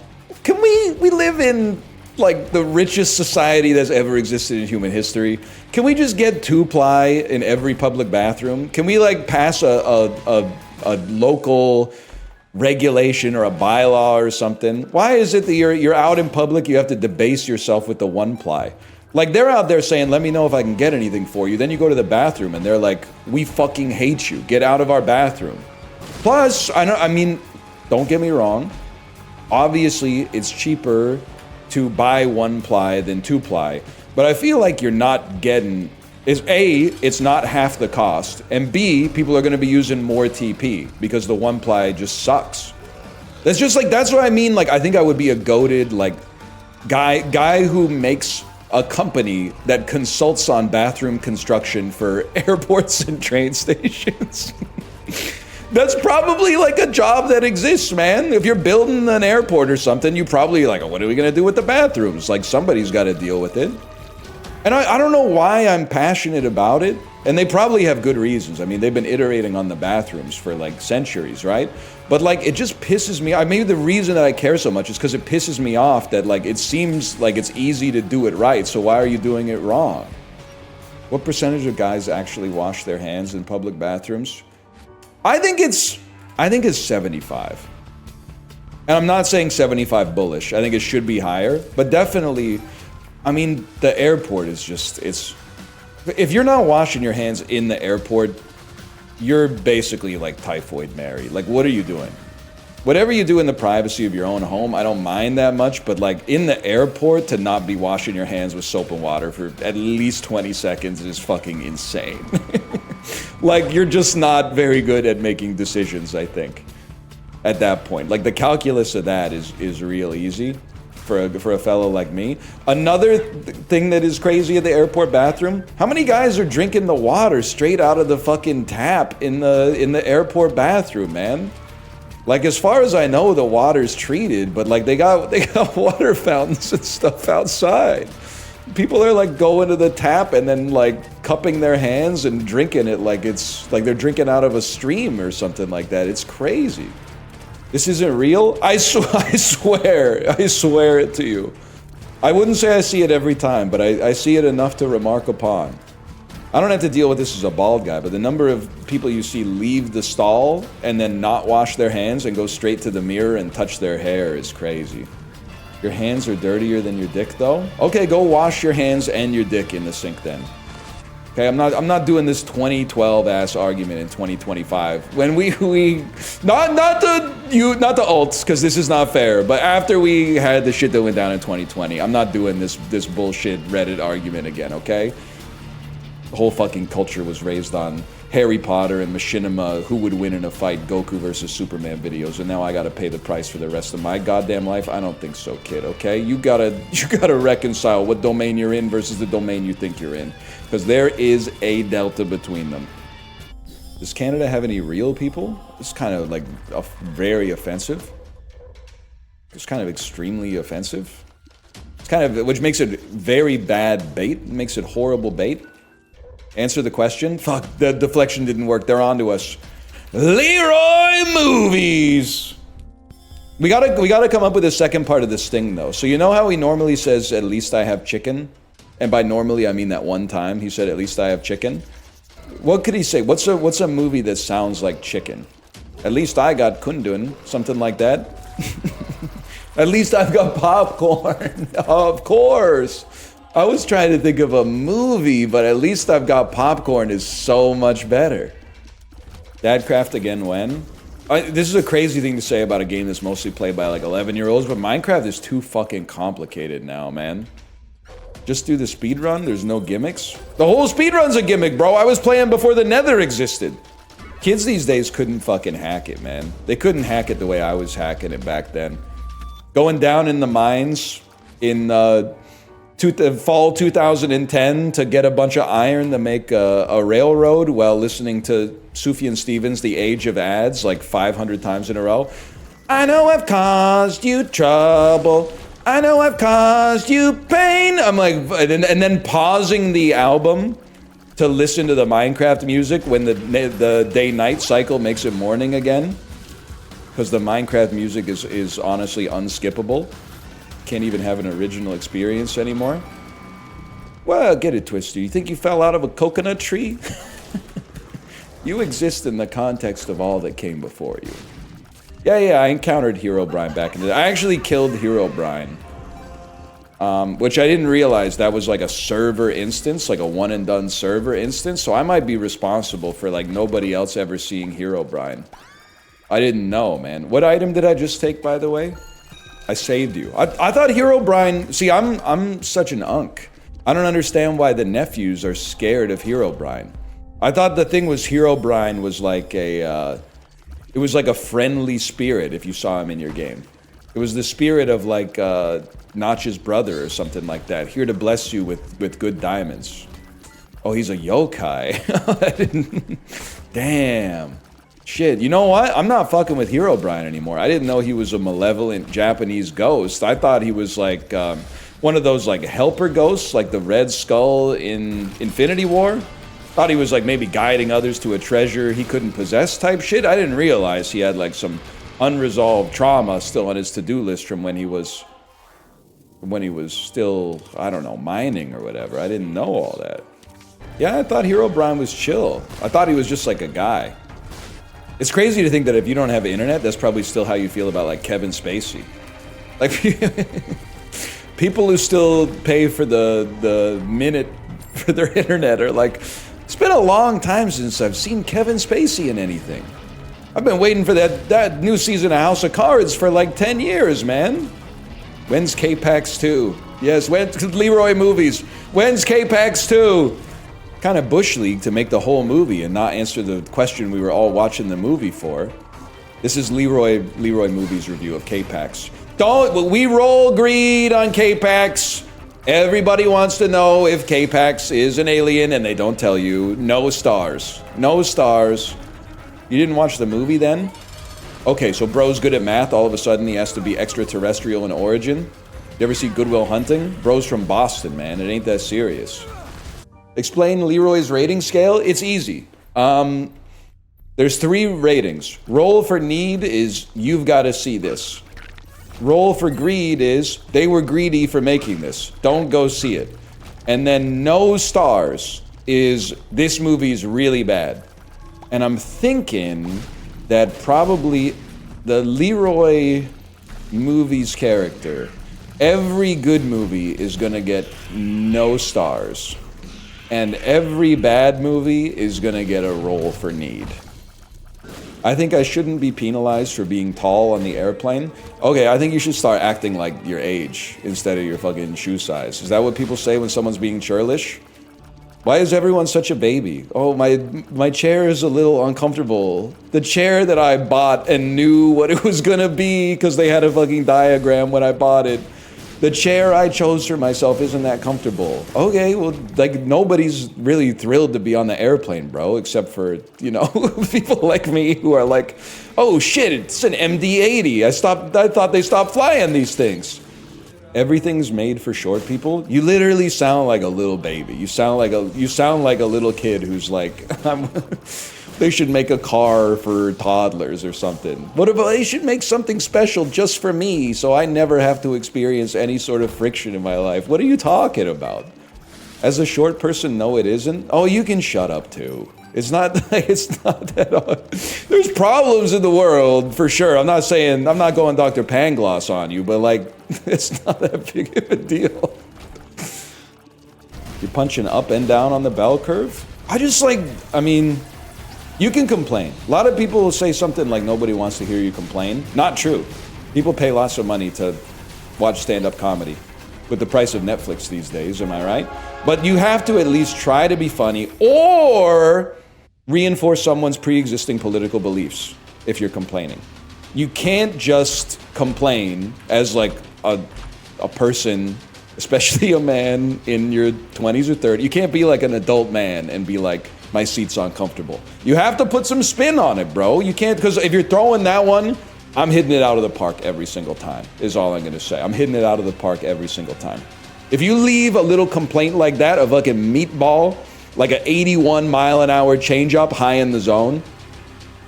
Can we live in, like, the richest society that's ever existed in human history? Can we just get 2-ply in every public bathroom? Can we, like, pass a local regulation or a bylaw or something? Why is it that you're out in public, you have to debase yourself with the 1-ply? Like, they're out there saying, let me know if I can get anything for you. Then you go to the bathroom and they're like, we fucking hate you. Get out of our bathroom. Plus, I mean, don't get me wrong. Obviously, it's cheaper to buy 1-ply than 2-ply. But I feel like you're not getting, it's not half the cost. And B, people are going to be using more TP because the 1-ply just sucks. That's just like, that's what I mean. Like, I think I would be a goated, like, guy who makes a company that consults on bathroom construction for airports and train stations. That's probably like a job that exists, man. If you're building an airport or something, you probably like, what are we gonna do with the bathrooms? Like, somebody's gotta deal with it. And I don't know why I'm passionate about it. And they probably have good reasons. I mean, they've been iterating on the bathrooms for like centuries, right? But like, it just pisses me off. Maybe the reason that I care so much is because it pisses me off that like, it seems like it's easy to do it right. So why are you doing it wrong? What percentage of guys actually wash their hands in public bathrooms? I think it's 75. And I'm not saying 75 bullish. I think it should be higher, but definitely, I mean, the airport is just, if you're not washing your hands in the airport, you're basically like Typhoid Mary. Like, what are you doing? Whatever you do in the privacy of your own home, I don't mind that much, but like in the airport, to not be washing your hands with soap and water for at least 20 seconds is fucking insane. Like, you're just not very good at making decisions, I think, at that point. Like, the calculus of that is real easy for a fellow like me. Another thing that is crazy at the airport bathroom, how many guys are drinking the water straight out of the fucking tap in the airport bathroom, man? Like, as far as I know, the water's treated, but like they got water fountains and stuff outside. People are like going to the tap and then like cupping their hands and drinking it like it's like they're drinking out of a stream or something like that. It's crazy. This isn't real? I swear it to you. I wouldn't say I see it every time, but I see it enough to remark upon. I don't have to deal with this as a bald guy, but the number of people you see leave the stall and then not wash their hands and go straight to the mirror and touch their hair is crazy. Your hands are dirtier than your dick, though? Okay, go wash your hands and your dick in the sink then. Okay, I'm not doing this 2012 ass argument in 2025 when we not the alts, because this is not fair, but after we had the shit that went down in 2020, I'm not doing this bullshit Reddit argument again, okay? The whole fucking culture was raised on Harry Potter and Machinima, who would win in a fight, Goku versus Superman videos, and now I gotta pay the price for the rest of my goddamn life? I don't think so, kid, okay? You gotta reconcile what domain you're in versus the domain you think you're in, because there is a delta between them. Does Canada have any real people? It's kind of like very offensive. It's kind of extremely offensive. It's kind of, which makes it very bad bait, makes it horrible bait. Answer the question. Fuck, the deflection didn't work. They're on to us. LEROY movies. We gotta come up with a second part of this thing though. So you know how he normally says, "At least I have chicken," and by normally I mean that one time he said, "At least I have chicken." What could he say? What's a movie that sounds like chicken? At least I got kundun, something like that. At least I've got popcorn. Of course. I was trying to think of a movie, but at least I've got popcorn is so much better. Dadcraft again when? This is a crazy thing to say about a game that's mostly played by like 11-year-olds, but Minecraft is too fucking complicated now, man. Just do the speedrun, there's no gimmicks. The whole speedrun's a gimmick, bro. I was playing before the Nether existed. Kids these days couldn't fucking hack it, man. They couldn't hack it the way I was hacking it back then. Going down in the mines in fall 2010 to get a bunch of iron to make a railroad while listening to Sufjan Stevens' The Age of Ads like 500 times in a row. I know I've caused you trouble. I know I've caused you pain. I'm like, and then pausing the album to listen to the Minecraft music when the day-night cycle makes it morning again. Because the Minecraft music is honestly unskippable. Can't even have an original experience anymore. Well, get it twisted. You think you fell out of a coconut tree? You exist in the context of all that came before you. Yeah, I encountered Herobrine back in the day. I actually killed Herobrine. Which I didn't realize that was like a server instance, like a one and done server instance. So I might be responsible for like nobody else ever seeing Herobrine. I didn't know, man. What item did I just take, by the way? I saved you. I thought Herobrine... See, I'm such an unk. I don't understand why the nephews are scared of Herobrine. I thought the thing was Herobrine was like a... it was like a friendly spirit if you saw him in your game. It was the spirit of like Notch's brother or something like that. Here to bless you with good diamonds. Oh, he's a yokai. Damn. Shit, you know what? I'm not fucking with Herobrine anymore. I didn't know he was a malevolent Japanese ghost. I thought he was like one of those like helper ghosts, like the Red Skull in Infinity War. Thought he was like maybe guiding others to a treasure he couldn't possess type shit. I didn't realize he had like some unresolved trauma still on his to-do list from when he was still, I don't know, mining or whatever. I didn't know all that. Yeah, I thought Herobrine was chill. I thought he was just like a guy. It's crazy to think that if you don't have internet, that's probably still how you feel about like Kevin Spacey. Like people who still pay for the minute for their internet are like, it's been a long time since I've seen Kevin Spacey in anything. I've been waiting for that new season of House of Cards for like 10 years, man. When's K-Pax 2? Yes, when's LEROY movies? When's K-Pax 2? Kind of bush league to make the whole movie and not answer the question we were all watching the movie for. This is LEROY Movies review of K-Pax. We roll greed on K-Pax. Everybody wants to know if K-Pax is an alien and they don't tell you. No stars. No stars. You didn't watch the movie then? Okay, so bro's good at math. All of a sudden he has to be extraterrestrial in origin. You ever see Good Will Hunting? Bro's from Boston, man. It ain't that serious. Explain LEROY's rating scale? It's easy. There's 3 ratings. Roll for need is you've got to see this. Roll for greed is they were greedy for making this. Don't go see it. And then no stars is this movie is really bad. And I'm thinking that probably the LEROY movie's character, every good movie is gonna get no stars. And every bad movie is gonna get a role for need. I think I shouldn't be penalized for being tall on the airplane. Okay, I think you should start acting like your age instead of your fucking shoe size. Is that what people say when someone's being churlish? Why is everyone such a baby? Oh, my chair is a little uncomfortable. The chair that I bought and knew what it was gonna be because they had a fucking diagram when I bought it. The chair I chose for myself isn't that comfortable. Okay, well, like, nobody's really thrilled to be on the airplane, bro, except for, you know, people like me who are like, oh shit, it's an MD-80. I thought they stopped flying these things. Everything's made for short people. You literally sound like a little baby. You sound like a little kid who's like, they should make a car for toddlers or something. What about they should make something special just for me so I never have to experience any sort of friction in my life? What are you talking about? As a short person, no, it isn't. Oh, you can shut up too. It's not that hard. There's problems in the world for sure. I'm not going Dr. Pangloss on you, but like, it's not that big of a deal. You're punching up and down on the bell curve? I mean, you can complain. A lot of people will say something like nobody wants to hear you complain. Not true. People pay lots of money to watch stand-up comedy. With the price of Netflix these days, am I right? But you have to at least try to be funny or reinforce someone's pre-existing political beliefs if you're complaining. You can't just complain as like a person, especially a man in your 20s or 30s. You can't be like an adult man and be like, my seat's uncomfortable. You have to put some spin on it, bro. You can't, because if you're throwing that one, I'm hitting it out of the park every single time, is all I'm gonna say. I'm hitting it out of the park every single time. If you leave a little complaint like that, a fucking meatball, like an 81 mile an hour change up high in the zone,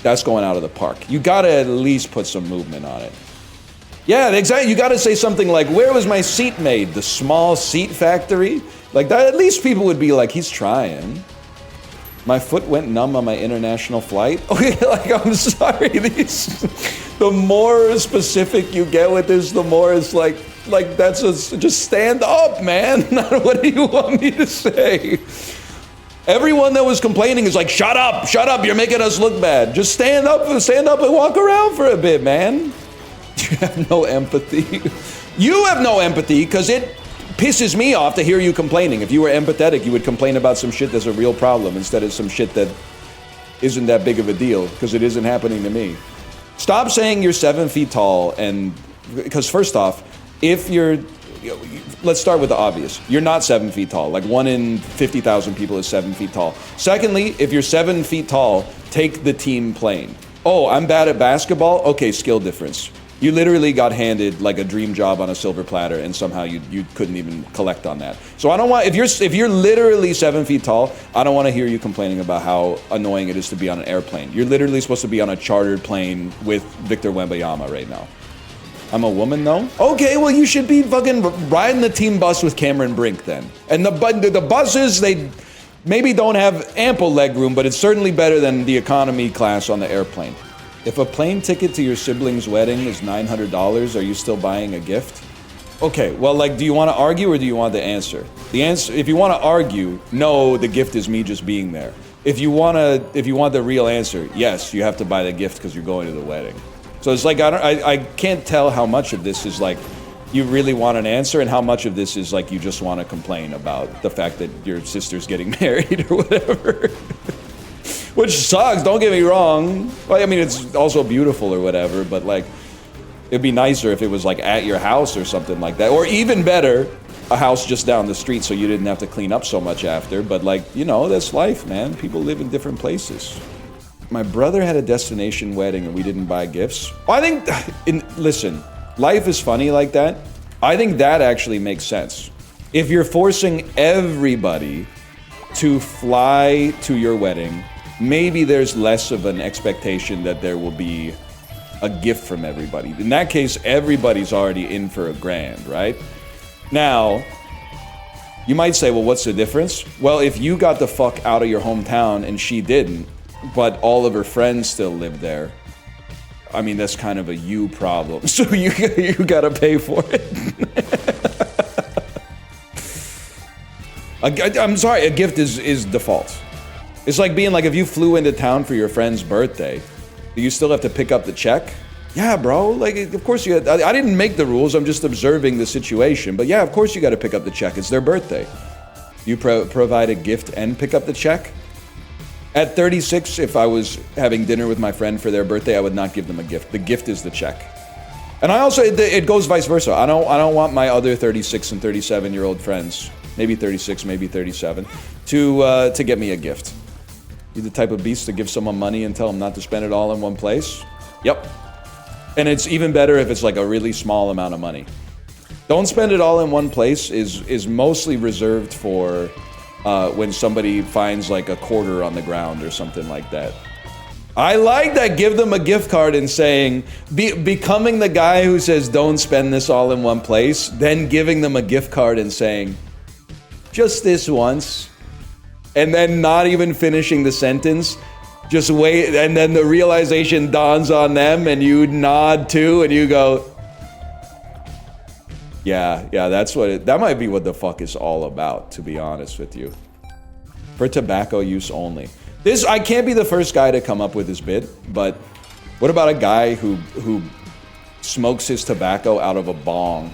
that's going out of the park. You gotta at least put some movement on it. Yeah, exactly. You gotta say something like, where was my seat made? The small seat factory? Like that, at least people would be like, he's trying. My foot went numb on my international flight. Okay, like, I'm sorry, the more specific you get with this, the more it's like just stand up, man. What do you want me to say? Everyone that was complaining is like, shut up, you're making us look bad. Just stand up and walk around for a bit, man. You have no empathy. You have no empathy because it pisses me off to hear you complaining. If you were empathetic, you would complain about some shit that's a real problem instead of some shit that isn't that big of a deal because it isn't happening to me. Stop saying you're 7 feet tall because first off, if you're, let's start with the obvious. You're not 7 feet tall. Like 1 in 50,000 people is 7 feet tall. Secondly, if you're 7 feet tall, take the team plane. Oh, I'm bad at basketball? Okay, skill difference. You literally got handed like a dream job on a silver platter and somehow you couldn't even collect on that. So I don't want, if you're literally 7 feet tall, I don't want to hear you complaining about how annoying it is to be on an airplane. You're literally supposed to be on a chartered plane with Victor Wembanyama right now. I'm a woman though? Okay, well you should be fucking riding the team bus with Cameron Brink then. And the buses, they maybe don't have ample leg room, but it's certainly better than the economy class on the airplane. If a plane ticket to your sibling's wedding is $900, are you still buying a gift? Okay, well, like, do you want to argue or do you want the answer? The answer, if you want to argue, no, the gift is me just being there. If you want the real answer, yes, you have to buy the gift because you're going to the wedding. So it's like, I can't tell how much of this is like, you really want an answer and how much of this is like, you just want to complain about the fact that your sister's getting married or whatever. Which sucks, don't get me wrong. Well, I mean, it's also beautiful or whatever, but like, it'd be nicer if it was like at your house or something like that. Or even better, a house just down the street so you didn't have to clean up so much after. But like, you know, that's life, man. People live in different places. My brother had a destination wedding and we didn't buy gifts. I think, listen, life is funny like that. I think that actually makes sense. If you're forcing everybody to fly to your wedding, maybe there's less of an expectation that there will be a gift from everybody. In that case, everybody's already in for $1,000, right? Now, You might say, well, what's the difference? Well, if you got the fuck out of your hometown and she didn't, but all of her friends still live there, I mean, that's kind of a you problem. So you gotta pay for it. I'm sorry, a gift is default. It's like being like, if you flew into town for your friend's birthday, do you still have to pick up the check? Yeah, bro, like, of course you had, I didn't make the rules, I'm just observing the situation. But yeah, of course you gotta pick up the check, it's their birthday. You provide a gift and pick up the check? At 36, if I was having dinner with my friend for their birthday, I would not give them a gift. The gift is the check. And I also, it goes vice versa. I don't want my other 36 and 37-year-old friends, maybe 36, maybe 37, to get me a gift. You the type of beast to give someone money and tell them not to spend it all in one place? Yep. And it's even better if it's like a really small amount of money. Don't spend it all in one place is mostly reserved for when somebody finds like a quarter on the ground or something like that. I like that. Give them a gift card and saying, becoming the guy who says, don't spend this all in one place, then giving them a gift card and saying, just this once, and then not even finishing the sentence, just wait, and then the realization dawns on them and you nod too and you go, yeah, that's what that might be what the fuck is all about, to be honest with you. For tobacco use only. I can't be the first guy to come up with this bit, but what about a guy who smokes his tobacco out of a bong?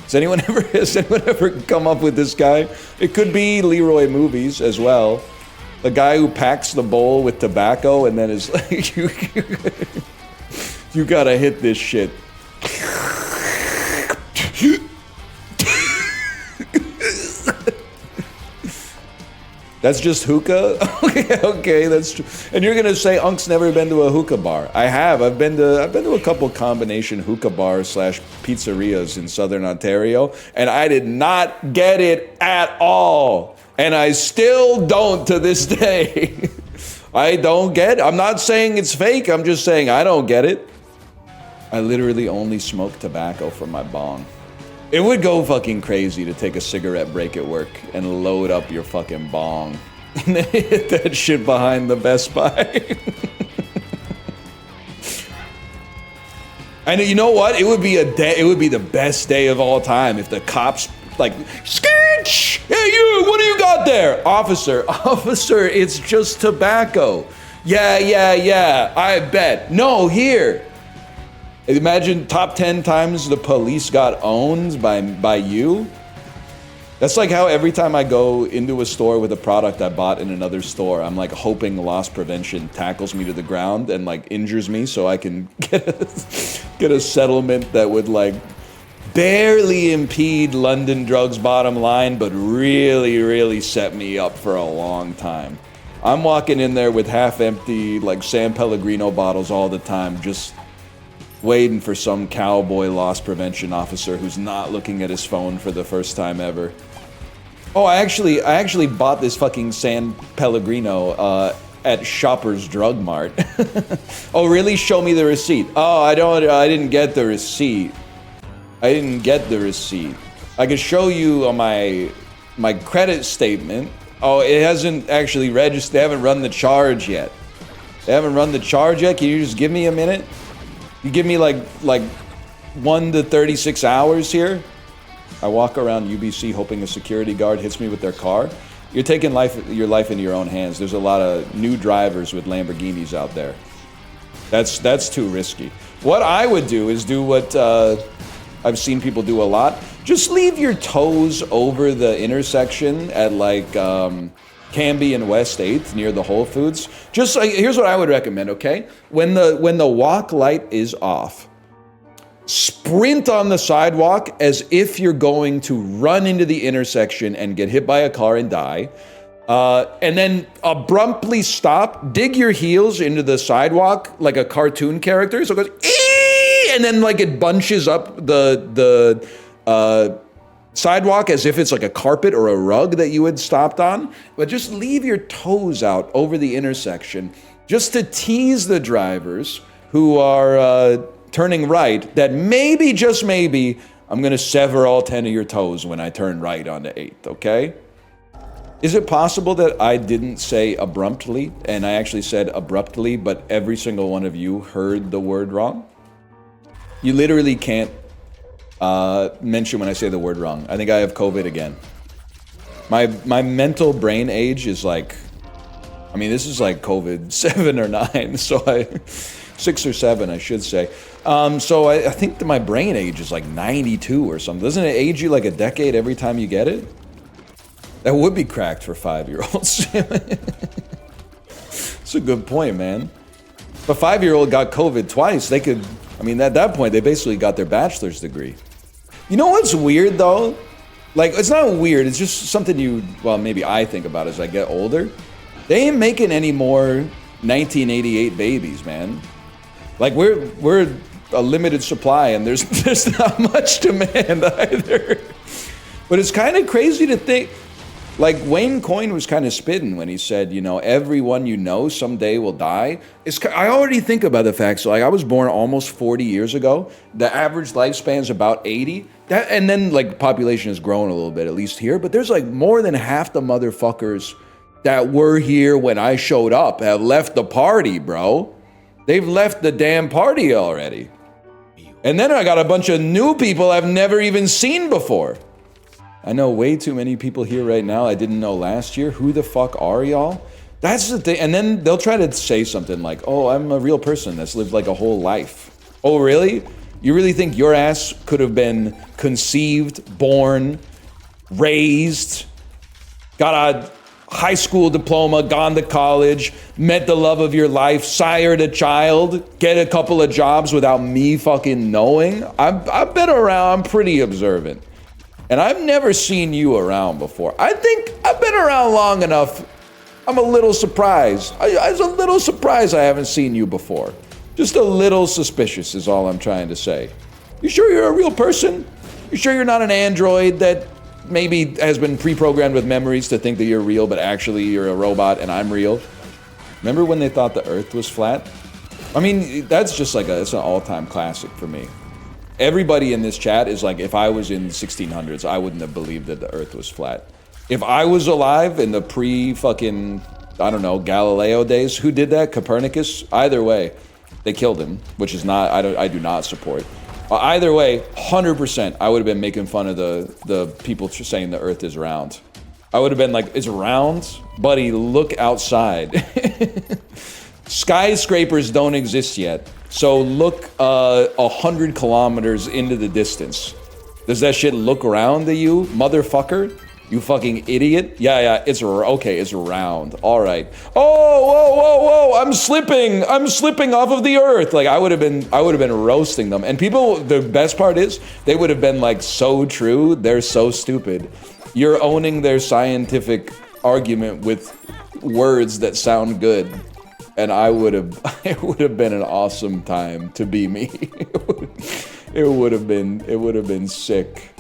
Has anyone ever come up with this guy? It could be LEROY movies as well. The guy who packs the bowl with tobacco and then is like, you gotta hit this shit. That's just hookah? Okay, that's true. And you're gonna say Unk's never been to a hookah bar. I have. I've been to a couple combination hookah bars / pizzerias in Southern Ontario, and I did not get it at all. And I still don't to this day. I don't get it. I'm not saying it's fake, I'm just saying I don't get it. I literally only smoke tobacco from my bong. It would go fucking crazy to take a cigarette break at work and load up your fucking bong and then hit that shit behind the Best Buy. And you know what? It would be the best day of all time if the cops like, skitch! Hey you, what do you got there? Officer, it's just tobacco. Yeah, I bet. No, here. Imagine top 10 times the police got owned by you. That's like how every time I go into a store with a product I bought in another store, I'm like hoping loss prevention tackles me to the ground and like injures me so I can get a settlement that would like barely impede London Drugs' bottom line, but really set me up for a long time. I'm walking in there with half-empty like San Pellegrino bottles all the time, just waiting for some cowboy loss prevention officer who's not looking at his phone for the first time ever. Oh, I actually bought this fucking San Pellegrino at Shoppers Drug Mart. Oh, really? Show me the receipt. Oh, I didn't get the receipt. I can show you on my credit statement. Oh, it hasn't actually registered. They haven't run the charge yet. Can you just give me a minute? You give me like 1 to 36 hours here. I walk around UBC hoping a security guard hits me with their car. You're taking your life into your own hands. There's a lot of new drivers with Lamborghinis out there. That's too risky. What I would do is do what I've seen people do a lot. Just leave your toes over the intersection at like Canby and West 8th near the Whole Foods. Just here's what I would recommend, okay? When the walk light is off, sprint on the sidewalk as if you're going to run into the intersection and get hit by a car and die. And then abruptly stop, dig your heels into the sidewalk like a cartoon character. So it goes, ee! And then like it bunches up the sidewalk as if it's like a carpet or a rug that you had stopped on. But just leave your toes out over the intersection just to tease the drivers who are turning right that maybe, just maybe, I'm going to sever all 10 of your toes when I turn right on the 8th, okay? Is it possible that I didn't say abruptly, and I actually said abruptly, but every single one of you heard the word wrong? You literally can't mention when I say the word wrong. I think I have COVID again. My mental brain age is like, I mean, this is like COVID 7 or 9, so 6 or 7, I should say. So I think that my brain age is like 92 or something. Doesn't it age you like a decade every time you get it? That would be cracked for 5-year-olds. That's a good point, man. If a 5-year-old got COVID twice, they could, I mean, at that point, they basically got their bachelor's degree. You know what's weird, though? Like, it's not weird, it's just something well, maybe I think about as I get older. They ain't making any more 1988 babies, man. Like, we're a limited supply, and there's not much demand either. But it's kind of crazy to think, like Wayne Coyne was kind of spitting when he said, you know, everyone you know someday will die. I already think about the fact, so like I was born almost 40 years ago. The average lifespan is about 80. And then like population has grown a little bit, at least here. But there's like more than half the motherfuckers that were here when I showed up have left the party, bro. They've left the damn party already. And then I got a bunch of new people I've never even seen before. I know way too many people here right now I didn't know last year. Who the fuck are y'all? That's the thing. And then they'll try to say something like, oh, I'm a real person that's lived like a whole life. Oh, really? You really think your ass could have been conceived, born, raised, got a high school diploma, gone to college, met the love of your life, sired a child, get a couple of jobs without me fucking knowing? I've been around, I'm pretty observant. And I've never seen you around before. I think I've been around long enough. I'm a little surprised. I was a little surprised I haven't seen you before. Just a little suspicious is all I'm trying to say. You sure you're a real person? You sure you're not an android that maybe has been pre-programmed with memories to think that you're real, but actually you're a robot and I'm real? Remember when they thought the Earth was flat? I mean, that's just like it's an all-time classic for me. Everybody in this chat is like, if I was in the 1600s, I wouldn't have believed that the Earth was flat. If I was alive in the pre-fucking, I don't know, Galileo days, who did that? Copernicus? Either way, they killed him, which is not, I do not support. Either way, 100%, I would have been making fun of the people saying the Earth is round. I would have been like, it's round? Buddy, look outside. Skyscrapers don't exist yet. So look 100 kilometers into the distance. Does that shit look round to you, motherfucker? You fucking idiot? Yeah, it's okay, it's round. All right. Oh, whoa, I'm slipping off of the Earth. Like I would have been roasting them. And people, the best part is, they would have been like, so true, they're so stupid. You're owning their scientific argument with words that sound good. And it would have been an awesome time to be me. It would have been sick.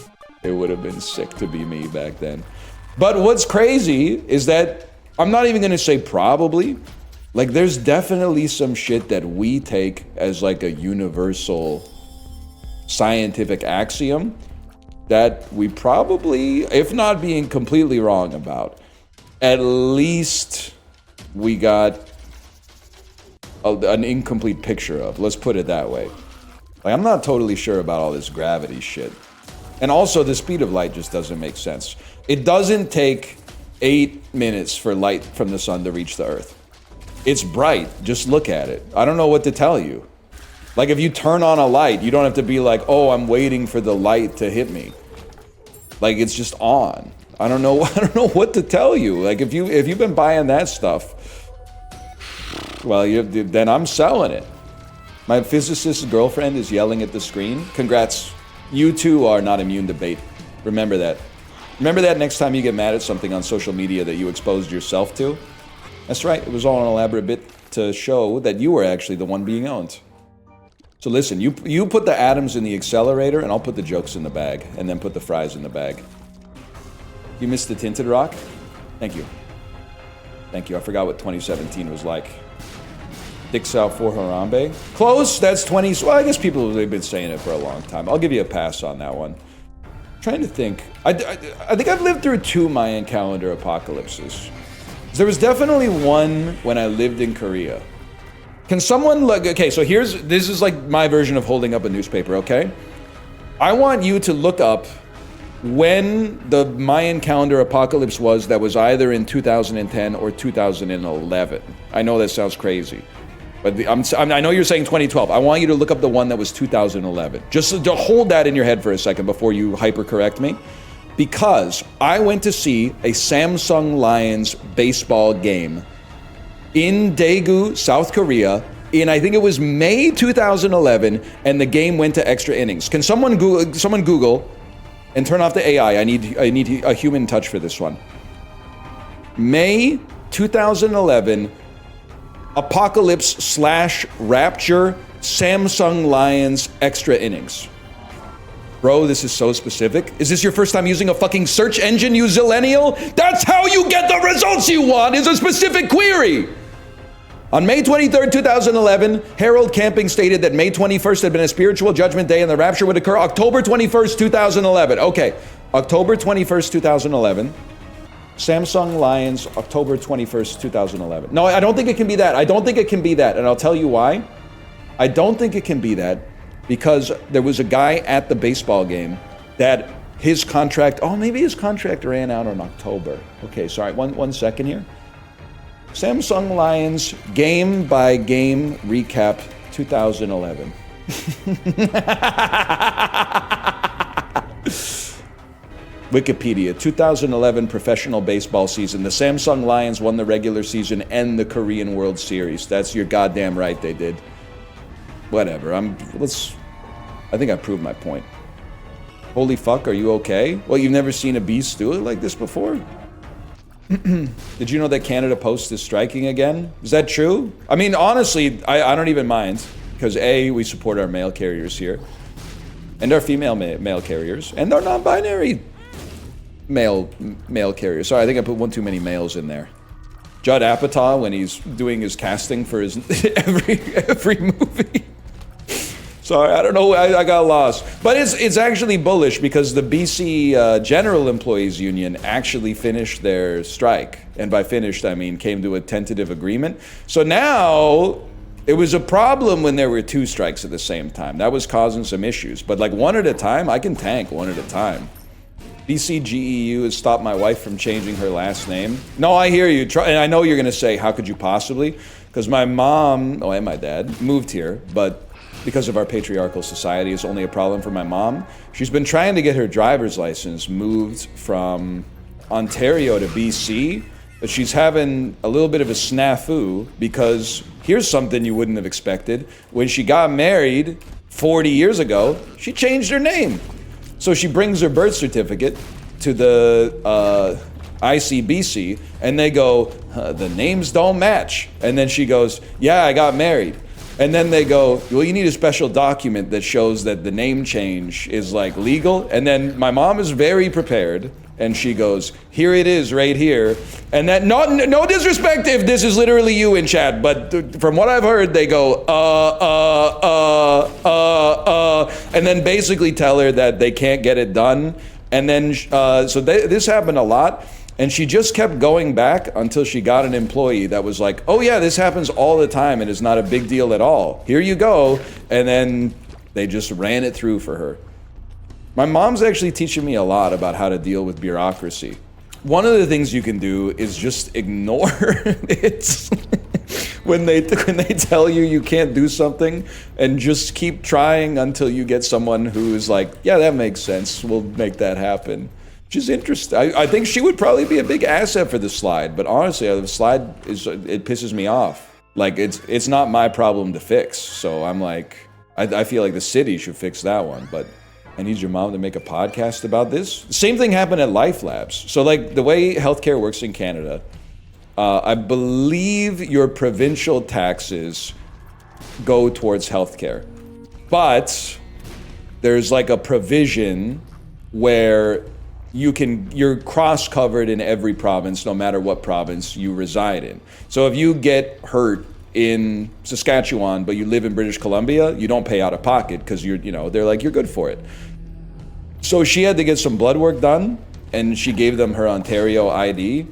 It would have been sick to be me back then. But what's crazy is that I'm not even gonna say probably. Like there's definitely some shit that we take as like a universal scientific axiom that we probably, if not being completely wrong about, at least we got an incomplete picture of. Let's put it that way. Like I'm not totally sure about all this gravity shit. And also the speed of light just doesn't make sense. It doesn't take 8 minutes for light from the sun to reach the Earth. It's bright, just look at it. I don't know what to tell you. Like if you turn on a light, you don't have to be like, oh, I'm waiting for the light to hit me. Like it's just on. I don't know what to tell you. Like if you've been buying that stuff, well, then I'm selling it. My physicist's girlfriend is yelling at the screen. Congrats. You too are not immune to bait. Remember that. Remember that next time you get mad at something on social media that you exposed yourself to. That's right. It was all an elaborate bit to show that you were actually the one being owned. So listen, you put the atoms in the accelerator and I'll put the jokes in the bag and then put the fries in the bag. You missed the tinted rock? Thank you. Thank you. I forgot what 2017 was like. Dicks out for Harambe. Close, that's 20. Well, I guess people have been saying it for a long time. I'll give you a pass on that one. I'm trying to think. I think I've lived through 2 Mayan calendar apocalypses. There was definitely one when I lived in Korea. Can someone look? Okay, so this is like my version of holding up a newspaper, okay? I want you to look up when the Mayan calendar apocalypse was that was either in 2010 or 2011. I know that sounds crazy, but I know you're saying 2012. I want you to look up the one that was 2011. Just to hold that in your head for a second before you hyper-correct me. Because I went to see a Samsung Lions baseball game in Daegu, South Korea, in I think it was May 2011, and the game went to extra innings. Can someone Google and turn off the AI? I need a human touch for this one. May 2011, Apocalypse/Rapture, Samsung Lions extra innings. Bro, this is so specific. Is this your first time using a fucking search engine, you zillennial? That's how you get the results you want, is a specific query. On May 23rd, 2011, Harold Camping stated that May 21st had been a spiritual judgment day and the rapture would occur October 21st, 2011. Okay, October 21st, 2011. Samsung Lions, October 21st, 2011. No, I don't think it can be that. I don't think it can be that, and I'll tell you why. I don't think it can be that because there was a guy at the baseball game that his contract, maybe his contract ran out in October. Okay, sorry, one second here. Samsung Lions game by game recap 2011. Wikipedia, 2011 professional baseball season. The Samsung Lions won the regular season and the Korean World Series. That's your goddamn right they did. Whatever, I think I proved my point. Holy fuck, are you okay? Well, you've never seen a beast do it like this before? Did you know that Canada Post is striking again? Is that true? I mean, honestly, I don't even mind. Because A, we support our mail carriers here. And our female mail carriers. And our non-binary mail carriers. Sorry, I think I put one too many males in there. Judd Apatow, when he's doing his casting for his every movie. Sorry, I don't know, I got lost. But it's actually bullish because the BC General Employees Union actually finished their strike. And by finished, I mean came to a tentative agreement. So now, it was a problem when there were 2 strikes at the same time. That was causing some issues. But like one at a time, I can tank one at a time. BCGEU has stopped my wife from changing her last name. No, I hear you. And I know you're going to say, how could you possibly? Because my mom, and my dad, moved here, but because of our patriarchal society, it's only a problem for my mom. She's been trying to get her driver's license moved from Ontario to BC, but she's having a little bit of a snafu because here's something you wouldn't have expected. When she got married 40 years ago, she changed her name. So she brings her birth certificate to the ICBC, and they go, the names don't match. And then she goes, yeah, I got married. And then they go, well, you need a special document that shows that the name change is like legal. And then my mom is very prepared. And she goes, here it is right here. And that, no disrespect if this is literally you in chat, but from what I've heard, they go, and then basically tell her that they can't get it done. And then, this happened a lot. And she just kept going back until she got an employee that was like, oh yeah, this happens all the time and it's not a big deal at all. Here you go. And then they just ran it through for her. My mom's actually teaching me a lot about how to deal with bureaucracy. One of the things you can do is just ignore it when they tell you can't do something, and just keep trying until you get someone who's like, yeah, that makes sense. We'll make that happen. Which is interesting. I think she would probably be a big asset for the slide, but honestly, the slide it pisses me off. Like it's not my problem to fix. So I'm like, I feel like the city should fix that one, but I need your mom to make a podcast about this. Same thing happened at Life Labs. So like the way healthcare works in Canada, I believe your provincial taxes go towards healthcare, but there's like a provision where you're cross-covered in every province, no matter what province you reside in. So if you get hurt in Saskatchewan, but you live in British Columbia, you don't pay out of pocket because they're like, you're good for it. So she had to get some blood work done, and she gave them her Ontario ID.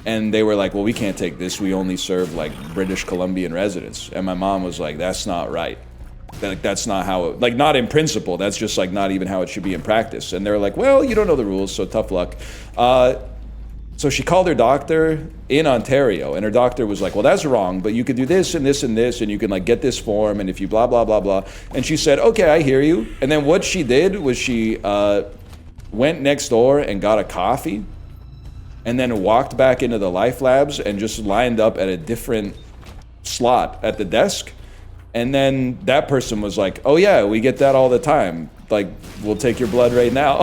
And they were like, well, we can't take this. We only serve like British Columbian residents. And my mom was like, that's not right. That's not how it, like, not in principle. That's just like not even how it should be in practice. And they're like, well, you don't know the rules, so tough luck. So she called her doctor in Ontario, and her doctor was like, well, that's wrong, but you could do this and this and this, and you can like get this form, and if you blah, blah, blah, blah. And she said, okay, I hear you. And then what she did was she went next door and got a coffee, and then walked back into the Life Labs and just lined up at a different slot at the desk. And then that person was like, oh yeah, we get that all the time. Like, we'll take your blood right now.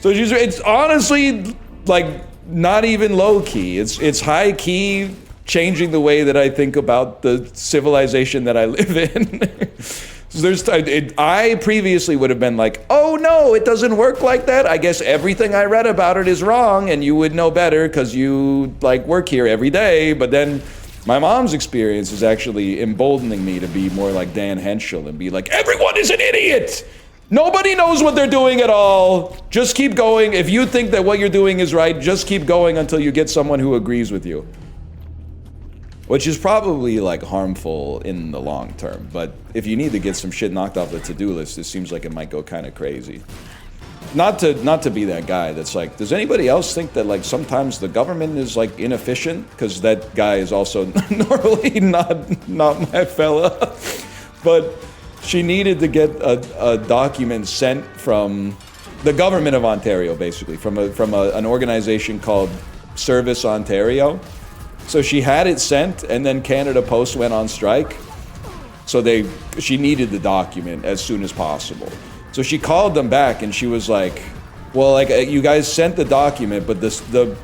So it's honestly like not even low key. It's high key, changing the way that I think about the civilization that I live in. I previously would have been like, oh no, it doesn't work like that. I guess everything I read about it is wrong, and you would know better because you like work here every day. But then my mom's experience is actually emboldening me to be more like Dan Henschel and be like, everyone is an idiot. Nobody knows what they're doing at all. Just keep going. If you think that what you're doing is right, just keep going until you get someone who agrees with you. Which is probably like harmful in the long term, but if you need to get some shit knocked off the to-do list, it seems like it might go kind of crazy. Not to be that guy that's like, does anybody else think that like sometimes the government is like inefficient? Because that guy is also normally not my fella. But she needed to get a document sent from the government of Ontario, basically, from an organization called Service Ontario. So she had it sent, and then Canada Post went on strike. So she needed the document as soon as possible. So she called them back, and she was like, well, like, you guys sent the document, but the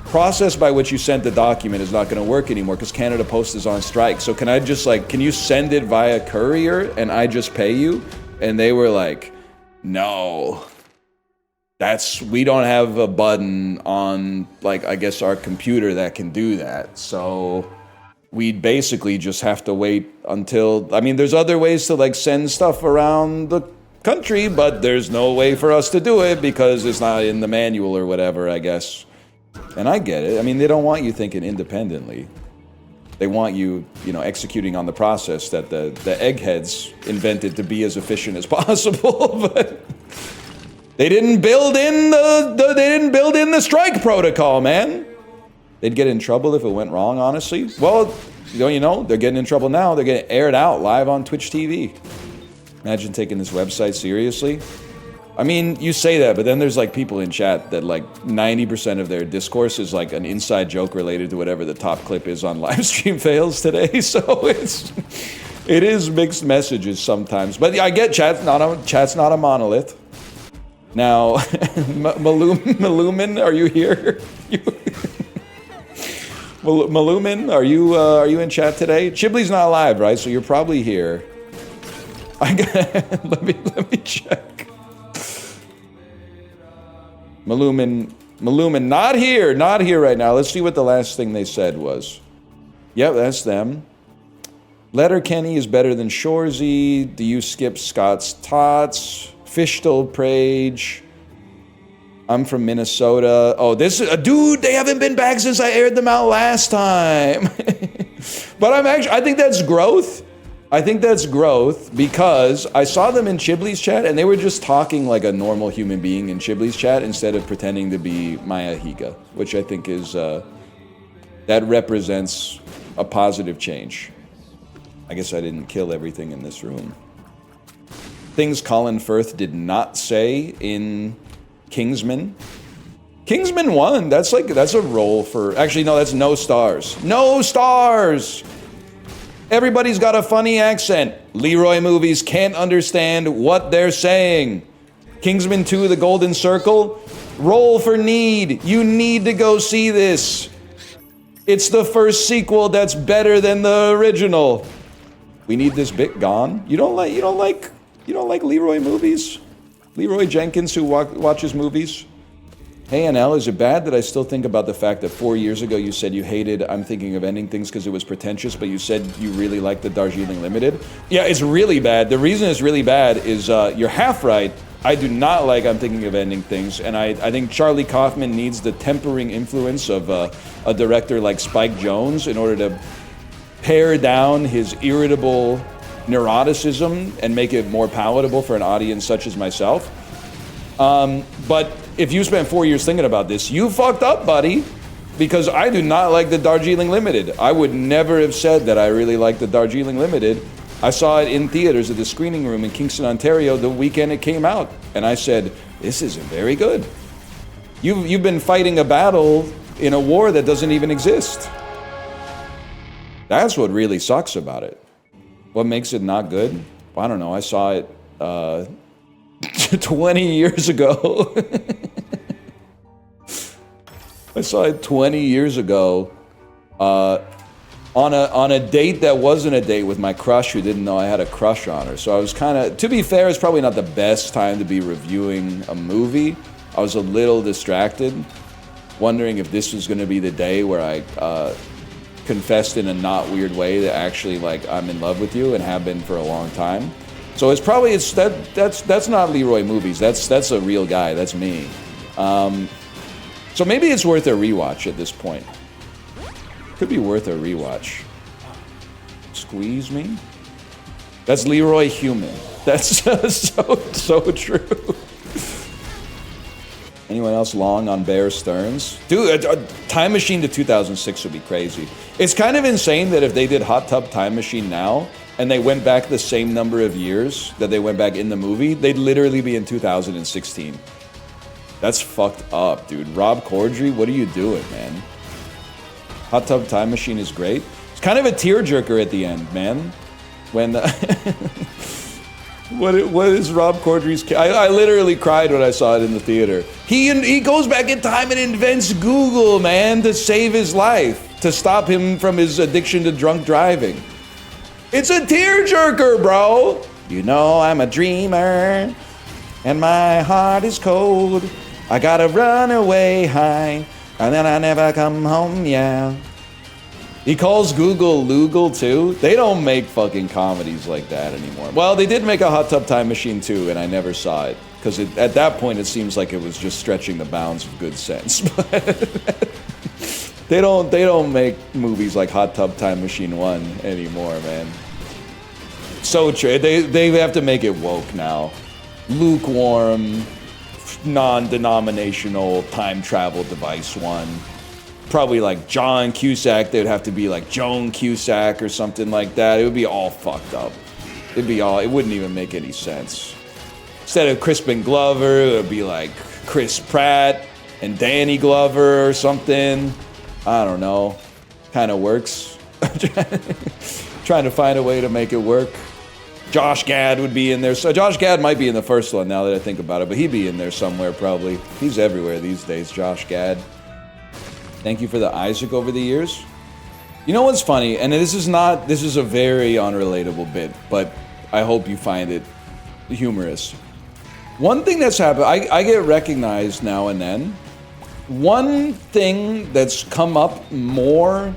process by which you sent the document is not going to work anymore because Canada Post is on strike. So can you send it via courier and I just pay you? And they were like, no. We don't have a button on, like, I guess our computer that can do that. So we'd basically just have to wait until, I mean, there's other ways to, like, send stuff around the country, but there's no way for us to do it because it's not in the manual or whatever, I guess. And I get it. I mean, they don't want you thinking independently. They want you, executing on the process that the eggheads invented to be as efficient as possible, but they didn't build in the strike protocol, man. They'd get in trouble if it went wrong, honestly. Well, they're getting in trouble now. They're getting aired out live on Twitch TV. Imagine taking this website seriously. I mean, you say that, but then there's like people in chat that like 90% of their discourse is like an inside joke related to whatever the top clip is on live stream fails today. So it is mixed messages sometimes. But I get chat's not a monolith. Now, Malumin, are you here? Malumin, are you in chat today? Chibley's not live, right? So you're probably here. Let me check. Malumin, not here right now. Let's see what the last thing they said was. Yep, that's them. Letterkenny is better than Shorzy. Do you skip Scott's Tots? Fishtel Prage. I'm from Minnesota. Oh, this is dude, they haven't been back since I aired them out last time. But I think that's growth. I think that's growth because I saw them in Chibley's chat and they were just talking like a normal human being in Chibley's chat instead of pretending to be Maya Higa, which I think is, that represents a positive change. I guess I didn't kill everything in this room. Things Colin Firth did not say in Kingsman. Kingsman 1, that's a role for, actually no, that's no stars. No stars! Everybody's got a funny accent. Leroy movies can't understand what they're saying. Kingsman 2, The Golden Circle, roll for need. You need to go see this. It's the first sequel that's better than the original. We need this bit gone. You don't like Leroy movies? Leroy Jenkins who watches movies? Hey NL, is it bad that I still think about the fact that 4 years ago you said you hated I'm Thinking of Ending Things because it was pretentious, but you said you really liked the Darjeeling Limited? Yeah, it's really bad. The reason it's really bad is you're half right. I do not like I'm Thinking of Ending Things, and I think Charlie Kaufman needs the tempering influence of a director like Spike Jonze in order to pare down his irritable neuroticism and make it more palatable for an audience such as myself. But if you spent 4 years thinking about this, you fucked up, buddy, because I do not like the Darjeeling Limited. I would never have said that I really like the Darjeeling Limited. I saw it in theaters at the screening room in Kingston, Ontario the weekend it came out, and I said, this isn't very good. You've been fighting a battle in a war that doesn't even exist. That's what really sucks about it. What makes it not good? I don't know. I saw it 20 years ago. I saw it 20 years ago on a date that wasn't a date with my crush who didn't know I had a crush on her. So I was kind of, to be fair, it's probably not the best time to be reviewing a movie. I was a little distracted, wondering if this was going to be the day where I confessed in a not weird way that actually, like, I'm in love with you and have been for a long time. So it's probably that's not Leroy Movies. That's a real guy. That's me. So maybe it's worth a rewatch at this point. Could be worth a rewatch. Squeeze me? That's Leroy Human. That's so true. Anyone else long on Bear Stearns? Dude, a Time Machine to 2006 would be crazy. It's kind of insane that if they did Hot Tub Time Machine now, and they went back the same number of years that they went back in the movie, they'd literally be in 2016. That's fucked up, dude. Rob Corddry, what are you doing, man? Hot Tub Time Machine is great. It's kind of a tearjerker at the end, man. When what is Rob Corddry's? I literally cried when I saw it in the theater. He goes back in time and invents Google, man, to save his life, to stop him from his addiction to drunk driving. It's a tearjerker, bro. You know I'm a dreamer, and my heart is cold. I gotta run away high, and then I never come home, yeah. He calls Google Lugal, too. They don't make fucking comedies like that anymore. Well, they did make a Hot Tub Time Machine, too, and I never saw it. Because at that point, it seems like it was just stretching the bounds of good sense. They don't make movies like Hot Tub Time Machine 1 anymore, man. So true. They have to make it woke now. Lukewarm, non-denominational time travel device 1. Probably like John Cusack, they'd have to be like Joan Cusack or something like that. It would be all fucked up. It wouldn't even make any sense. Instead of Crispin Glover, it would be like Chris Pratt and Danny Glover or something. I don't know. Kind of works. Trying to find a way to make it work. Josh Gad would be in there. So Josh Gad might be in the first one now that I think about it, but he'd be in there somewhere probably. He's everywhere these days, Josh Gad. Thank you for the Isaac over the years. You know what's funny? And this is a very unrelatable bit, but I hope you find it humorous. One thing that's happened, I get recognized now and then. One thing that's come up more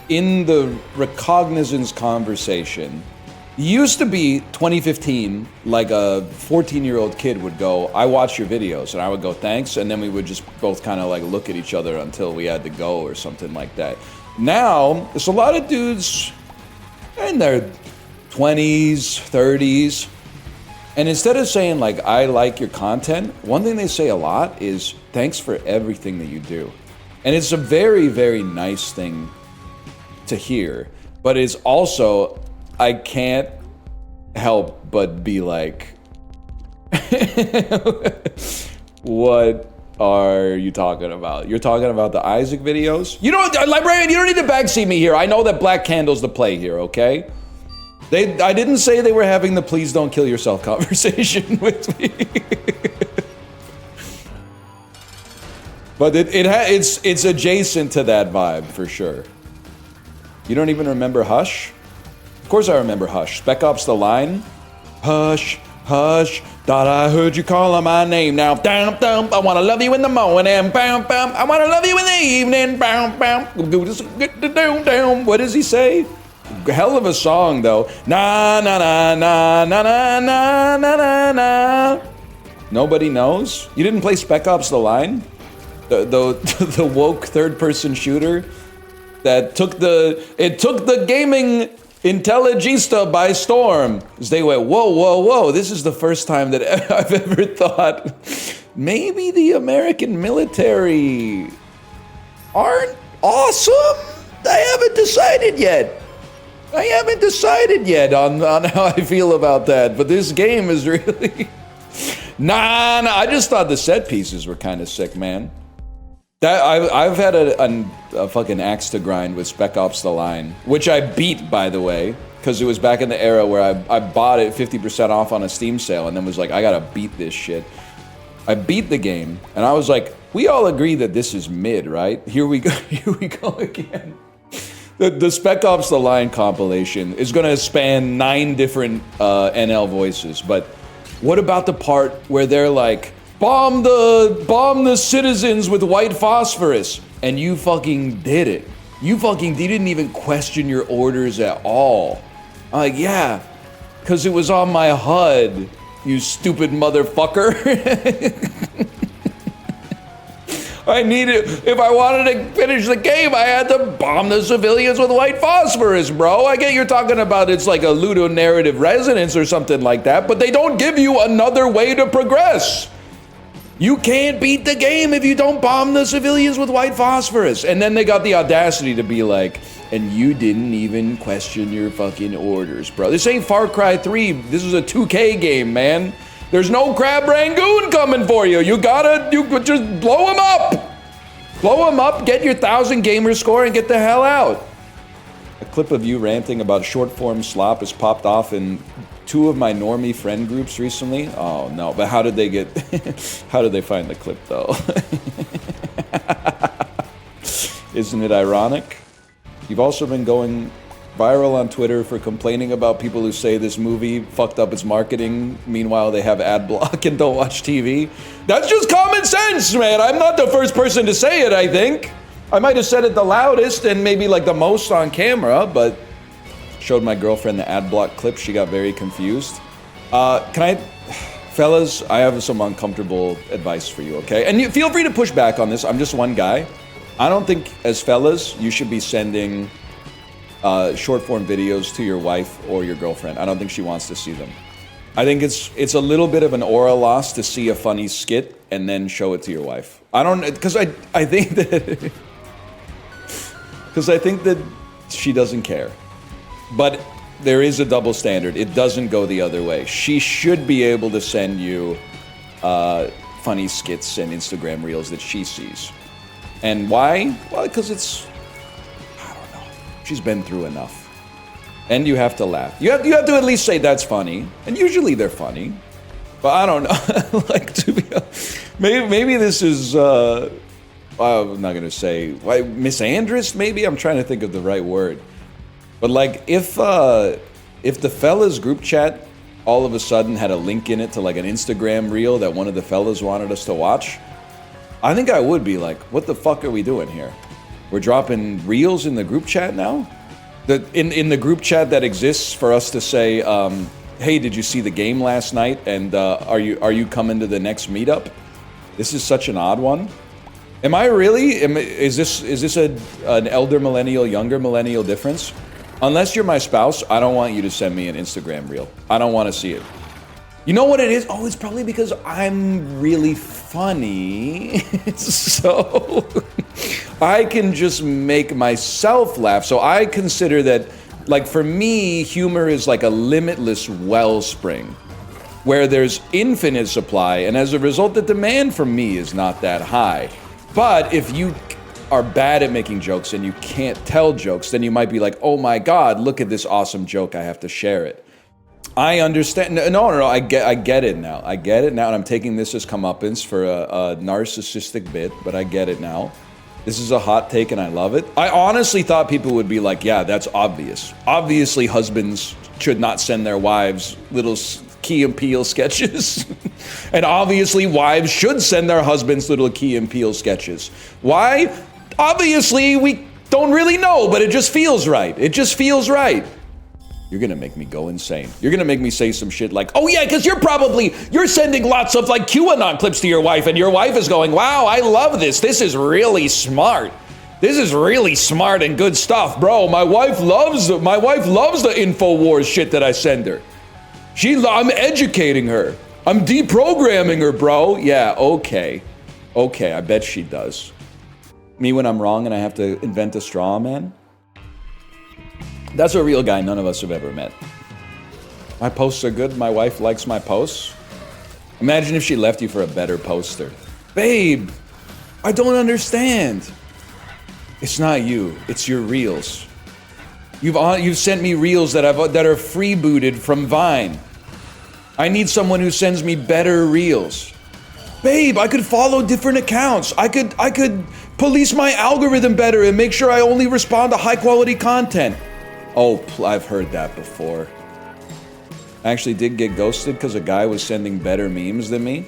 in the recognizance conversation used to be 2015, like a 14-year-old kid would go, I watch your videos, and I would go, thanks, and then we would just both kind of like look at each other until we had to go or something like that. Now, there's a lot of dudes in their 20s, 30s, and instead of saying like, I like your content, one thing they say a lot is, thanks for everything that you do. And it's a very, very nice thing to hear, but it's also, I can't help but be like, what are you talking about? You're talking about the Isaac videos? You don't, librarian, you don't need to backseat me here. I know that Black Candle's the play here, okay? I didn't say they were having the please don't kill yourself conversation with me. But it's adjacent to that vibe for sure. You don't even remember Hush? Of course I remember Hush. Spec Ops The Line. Hush, Hush, thought I heard you calling my name. Now, dum dum, I wanna love you in the morning. Bam bam, I wanna love you in the evening. Bam bam, what does he say? Hell of a song though. Na na na na na na na na na. Nobody knows. You didn't play Spec Ops: The Line, the woke third-person shooter that took the gaming intelligista by storm. They went, whoa, whoa, whoa. This is the first time that I've ever thought maybe the American military aren't awesome. I haven't decided yet on how I feel about that. But this game is really... Nah, I just thought the set pieces were kind of sick, man. That I've had a fucking axe to grind with Spec Ops: The Line, which I beat, by the way, because it was back in the era where I bought it 50% off on a Steam sale and then was like, I gotta beat this shit. I beat the game and I was like, we all agree that this is mid, right? Here we go again. The Spec Ops: The Line compilation is gonna span 9 different NL voices, but what about the part where they're like, bomb the citizens with white phosphorus, and you fucking did it. You didn't even question your orders at all. I'm like, yeah, because it was on my HUD, you stupid motherfucker. If I wanted to finish the game, I had to bomb the civilians with white phosphorus, bro. I get you're talking about it's like a ludonarrative resonance or something like that, but they don't give you another way to progress. You can't beat the game if you don't bomb the civilians with white phosphorus. And then they got the audacity to be like, and you didn't even question your fucking orders, bro. This ain't Far Cry 3. This is a 2K game, man. There's no Crab Rangoon coming for you. You could just blow him up. Blow him up, get your 1,000 gamer score, and get the hell out. A clip of you ranting about short-form slop has popped off in 2 of my normie friend groups recently. Oh no, but how did they find the clip though? Isn't it ironic? You've also been going viral on Twitter for complaining about people who say this movie fucked up its marketing. Meanwhile, they have ad block and don't watch TV. That's just common sense, man. I'm not the first person to say it, I think. I might have said it the loudest and maybe like the most on camera, but showed my girlfriend the ad block clip. She got very confused. Fellas, I have some uncomfortable advice for you, okay? And you feel free to push back on this. I'm just one guy. I don't think, as fellas, you should be sending short form videos to your wife or your girlfriend. I don't think she wants to see them. I think it's a little bit of an aura loss to see a funny skit and then show it to your wife. Because I think that she doesn't care. But there is a double standard. It doesn't go the other way. She should be able to send you funny skits and Instagram reels that she sees. And why? Well, because I don't know. She's been through enough. And you have to laugh. You have to at least say that's funny. And usually they're funny. But I don't know. Like, to be honest, maybe this is, I'm not going to say, misandrist, maybe? I'm trying to think of the right word. But like, if the fellas group chat all of a sudden had a link in it to like an Instagram reel that one of the fellas wanted us to watch, I think I would be like, what the fuck are we doing here? We're dropping reels in the group chat now? In the group chat that exists for us to say, hey, did you see the game last night? And are you coming to the next meetup? This is such an odd one. Am I really? Is this an elder millennial, younger millennial difference? Unless you're my spouse, I don't want you to send me an Instagram reel. I don't want to see it. You know what it is? Oh, it's probably because I'm really funny. So I can just make myself laugh. So I consider that, like, for me, humor is like a limitless wellspring where there's infinite supply, and as a result, the demand from me is not that high. But if you are bad at making jokes and you can't tell jokes, then you might be like, oh my God, look at this awesome joke, I have to share it. I understand. No, I get it now. I get it now, and I'm taking this as comeuppance for a narcissistic bit, but I get it now. This is a hot take and I love it. I honestly thought people would be like, yeah, that's obvious. Obviously, husbands should not send their wives little Key and Peele sketches. And obviously wives should send their husbands little Key and Peele sketches. Why? Obviously we don't really know, but it just feels right. It just feels right. You're gonna make me go insane. You're gonna make me say some shit like, oh yeah, because you're sending lots of like QAnon clips to your wife, and your wife is going, wow, I love this. This is really smart. This is really smart and good stuff, bro. My wife loves the InfoWars shit that I send her. I'm educating her. I'm deprogramming her, bro. Yeah, okay. Okay, I bet she does. Me when I'm wrong and I have to invent a straw man? That's a real guy none of us have ever met. My posts are good. My wife likes my posts. Imagine if she left you for a better poster. Babe, I don't understand. It's not you. It's your reels. You've sent me reels that are freebooted from Vine. I need someone who sends me better reels. Babe, I could follow different accounts. I could police my algorithm better and make sure I only respond to high quality content. Oh, I've heard that before. I actually did get ghosted because a guy was sending better memes than me.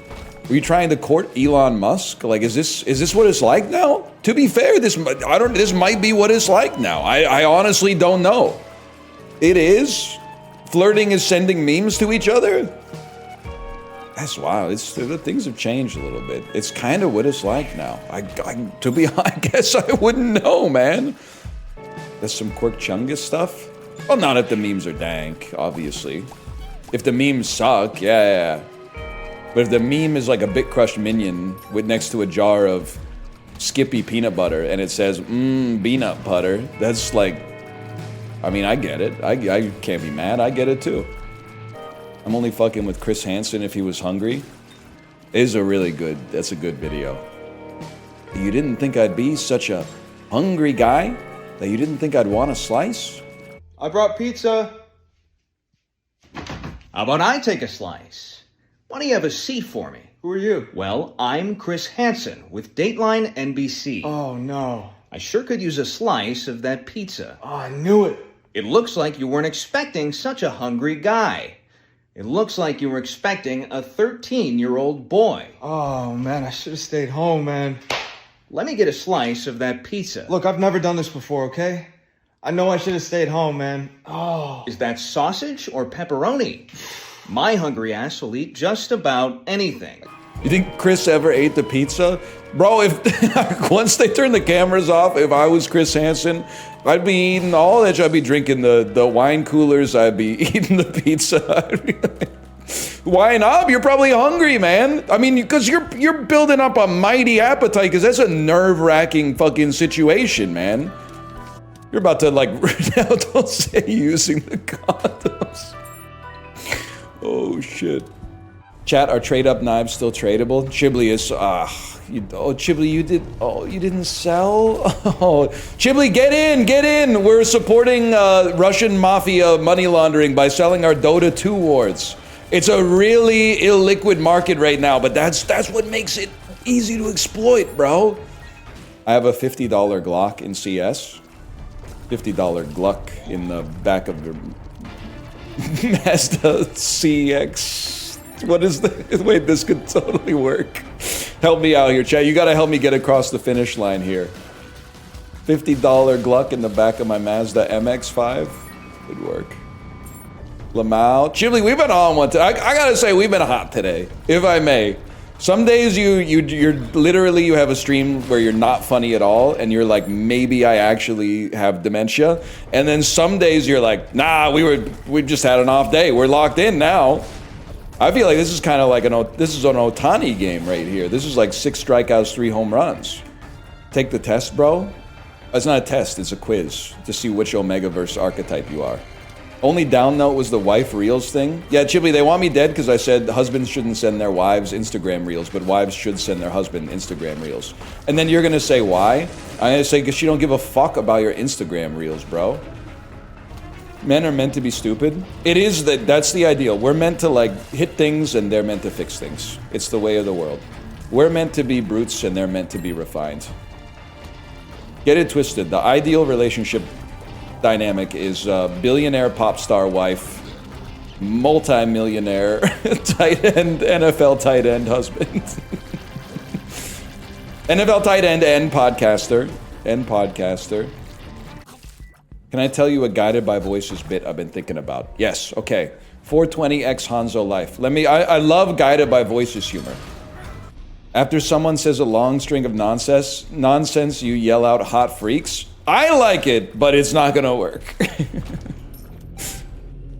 Were you trying to court Elon Musk? Like, is this what it's like now? To be fair, this might be what it's like now. I honestly don't know. It is? Flirting is sending memes to each other? That's wild. Things have changed a little bit. It's kind of what it's like now. I guess I wouldn't know, man. There's some Quirk Chungus stuff. Well, not if the memes are dank, obviously. If the memes suck, yeah. But if the meme is like a Bit Crushed minion with next to a jar of Skippy peanut butter and it says, peanut butter, that's like, I mean, I get it. I can't be mad. I get it too. I'm only fucking with Chris Hansen if he was hungry. That's a good video. You didn't think I'd be such a hungry guy? That you didn't think I'd want a slice? I brought pizza. How about I take a slice? Why don't you have a seat for me? Who are you? Well, I'm Chris Hansen with Dateline NBC. Oh, no. I sure could use a slice of that pizza. Oh, I knew it. It looks like you weren't expecting such a hungry guy. It looks like you were expecting a 13-year-old boy. Oh, man, I should have stayed home, man. Let me get a slice of that pizza. Look, I've never done this before, okay? I know I should have stayed home, man. Oh. Is that sausage or pepperoni? My hungry ass will eat just about anything. You think Chris ever ate the pizza? Bro, if once they turn the cameras off, if I was Chris Hansen, I'd be eating all that. I'd be drinking the wine coolers. I'd be eating the pizza. Why not? You're probably hungry, man. I mean, because you're building up a mighty appetite, because that's a nerve-wracking fucking situation, man. You're about to, like, don't say using the condoms. Oh, shit. Chat, are trade-up knives still tradable? Chibli is, Chibli, you didn't sell? Oh, Chibli, get in! We're supporting Russian mafia money laundering by selling our Dota 2 wards. It's a really illiquid market right now, but that's what makes it easy to exploit, bro. I have a $50 Glock in CS. $50 Gluck in the back of the Mazda CX. What is the... Wait, this could totally work. Help me out here, chat. You gotta help me get across the finish line here. $50 Gluck in the back of my Mazda MX-5 would work. Lamau. Chibli, we've been on one today. I gotta say, we've been hot today, if I may. Some days you're literally, you have a stream where you're not funny at all, and you're like, maybe I actually have dementia. And then some days you're like, nah, we just had an off day. We're locked in now. I feel like this is kind of like this is an Ohtani game right here. This is like 6 strikeouts, 3 home runs. Take the test, bro. It's not a test, it's a quiz to see which Omegaverse archetype you are. Only down note was the wife reels thing. Yeah, Chibli, they want me dead because I said husbands shouldn't send their wives Instagram reels, but wives should send their husband Instagram reels. And then you're gonna say why? I'm gonna say because you don't give a fuck about your Instagram reels, bro. Men are meant to be stupid. It is that's the ideal. We're meant to like hit things and they're meant to fix things. It's the way of the world. We're meant to be brutes and they're meant to be refined. Get it twisted. The ideal relationship dynamic is billionaire pop star wife multi-millionaire tight end, NFL tight end husband. NFL tight end and podcaster. Can I tell you a guided by voices bit I've been thinking about? Yes, okay. 420x Hanzo Life. I love guided by voices humor. After someone says a long string of nonsense, you yell out hot freaks. I like it, but it's not gonna work.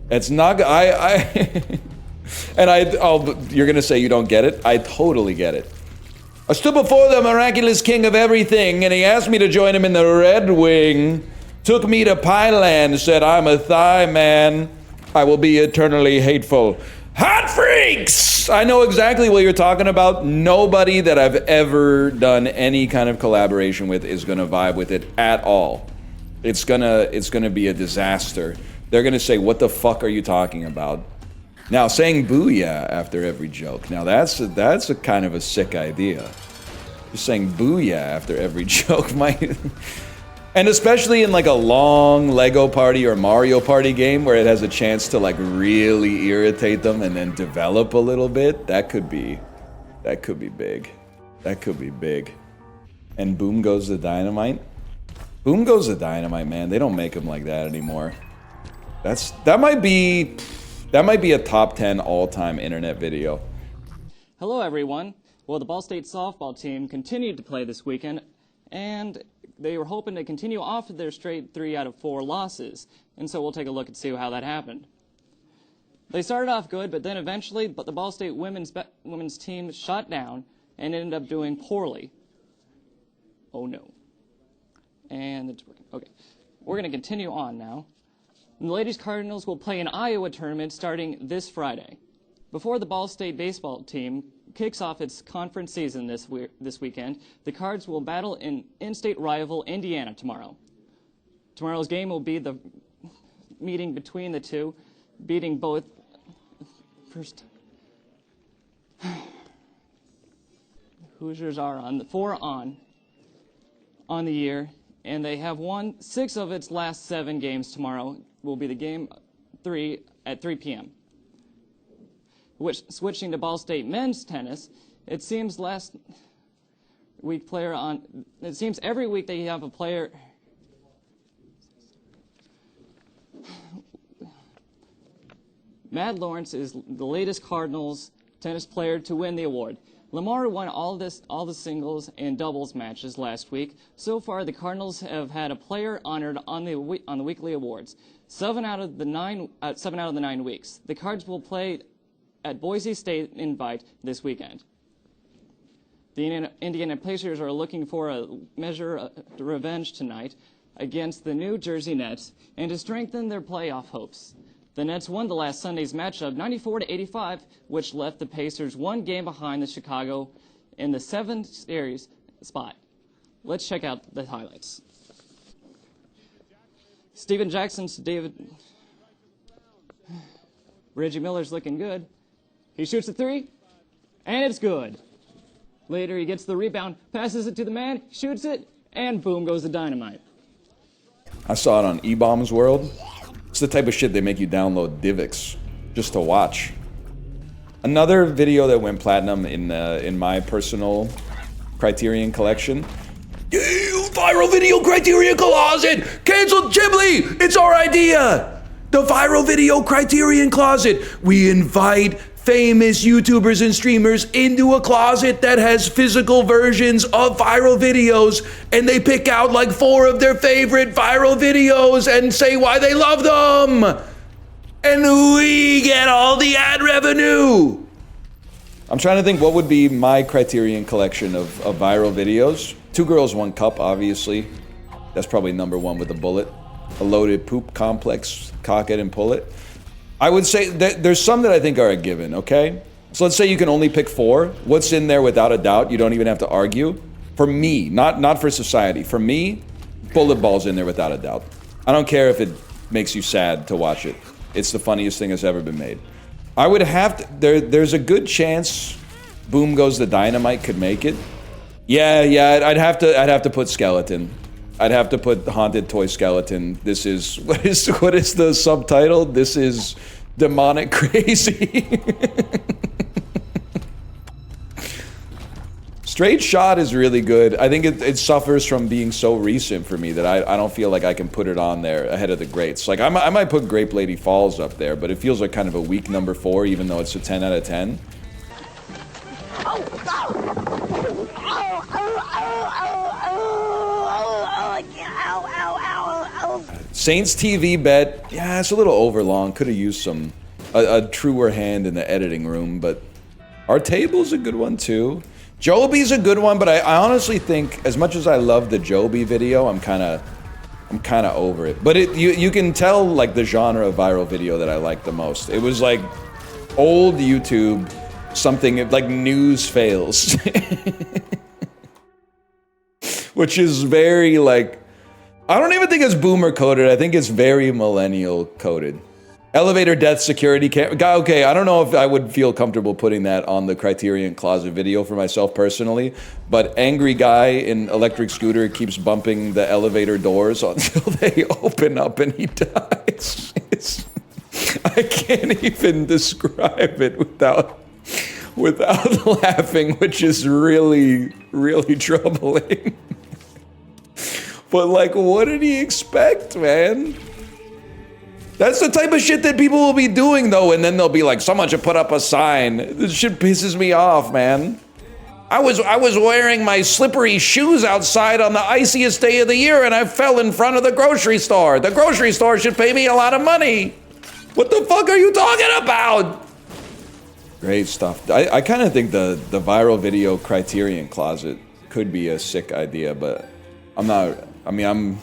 It's not, you're gonna say you don't get it? I totally get it. I stood before the miraculous king of everything, and he asked me to join him in the Red Wing. Took me to Pyland, said I'm a Thai man. I will be eternally hateful. Hot freaks! I know exactly what you're talking about. Nobody that I've ever done any kind of collaboration with is gonna vibe with it at all. It's gonna be a disaster. They're gonna say, what the fuck are you talking about? Now, saying booyah after every joke. Now that's a kind of a sick idea. Just saying booyah after every joke might... And especially in like a long Lego Party or Mario Party game where it has a chance to like really irritate them and then develop a little bit, that could be big. That could be big. And boom goes the dynamite. Boom goes the dynamite, man. They don't make them like that anymore. That might be a top 10 all-time internet video. Hello everyone. Well, the Ball State softball team continued to play this weekend, and they were hoping to continue off of their straight 3 out of 4 losses, and so we'll take a look and see how that happened. They started off good, but then eventually, the Ball State women's team shut down and ended up doing poorly. Oh no. And it's working. Okay. We're going to continue on now. And the Ladies Cardinals will play an Iowa tournament starting this Friday. Before the Ball State baseball team kicks off its conference season this weekend, the Cards will battle an in-state rival Indiana tomorrow. Tomorrow's game will be the meeting between the two, beating both first. Hoosiers are on the 4 on the year, and they have won 6 of its last 7 games. Tomorrow will be the game 3 at 3 p.m. Switching to Ball State men's tennis, it seems every week they have a player. Matt Lawrence is the latest Cardinals tennis player to win the award. Lamar won all the singles and doubles matches last week. So far, the Cardinals have had a player honored on the weekly awards. 7 out of the 9 weeks. The Cards will play at Boise State Invite this weekend. The Indiana Pacers are looking for a measure of revenge tonight against the New Jersey Nets and to strengthen their playoff hopes. The Nets won the last Sunday's matchup 94-85, which left the Pacers 1 game behind the Chicago in the 7th series spot. Let's check out the highlights. Steven Jackson's Reggie Miller's looking good. He shoots a 3, and it's good. Later, he gets the rebound, passes it to the man, shoots it, and boom goes the dynamite. I saw it on E-Bombs World. It's the type of shit they make you download DivX just to watch. Another video that went platinum in my personal Criterion collection. Viral video Criterion closet! Cancel Ghibli! It's our idea! The viral video Criterion closet. We invite famous YouTubers and streamers into a closet that has physical versions of viral videos, and they pick out like 4 of their favorite viral videos and say why they love them. And we get all the ad revenue. I'm trying to think what would be my Criterion collection of viral videos. 2 Girls, 1 Cup, obviously. That's probably number 1 with a bullet. A loaded poop complex, cock it and pull it. I would say that there's some that I think are a given, okay? So let's say you can only pick 4. What's in there without a doubt? You don't even have to argue. For me, not for society. For me, Bullet Ball's in there without a doubt. I don't care if it makes you sad to watch it. It's the funniest thing that's ever been made. I would have to, there's a good chance Boom Goes the Dynamite could make it. Yeah, I'd have to put Skeleton. I'd have to put Haunted Toy Skeleton. This is what is the subtitle? This is demonic crazy. Straight Shot is really good. I think it suffers from being so recent for me that I don't feel like I can put it on there ahead of the greats. Like, I might put Grape Lady Falls up there, but it feels like kind of a weak number 4, even though it's a 10 out of 10. Saints TV bet, yeah, it's a little overlong. Could have used a truer hand in the editing room, but Our Table's a good one too. Joby's a good one, but I honestly think, as much as I love the Joby video, I'm kind of over it. But you can tell like the genre of viral video that I like the most. It was like old YouTube, something like news fails, which is very like, I don't even think it's boomer coded. I think it's very millennial coded. Elevator death security camera. Okay, I don't know if I would feel comfortable putting that on the Criterion Closet video for myself personally, but angry guy in electric scooter keeps bumping the elevator doors until they open up and he dies. I can't even describe it without laughing, which is really, really troubling. But like, what did he expect, man? That's the type of shit that people will be doing, though, and then they'll be like, someone should put up a sign. This shit pisses me off, man. I was wearing my slippery shoes outside on the iciest day of the year, and I fell in front of the grocery store. The grocery store should pay me a lot of money. What the fuck are you talking about? Great stuff. I kind of think the viral video Criterion Closet could be a sick idea, but I'm not, I mean, I'm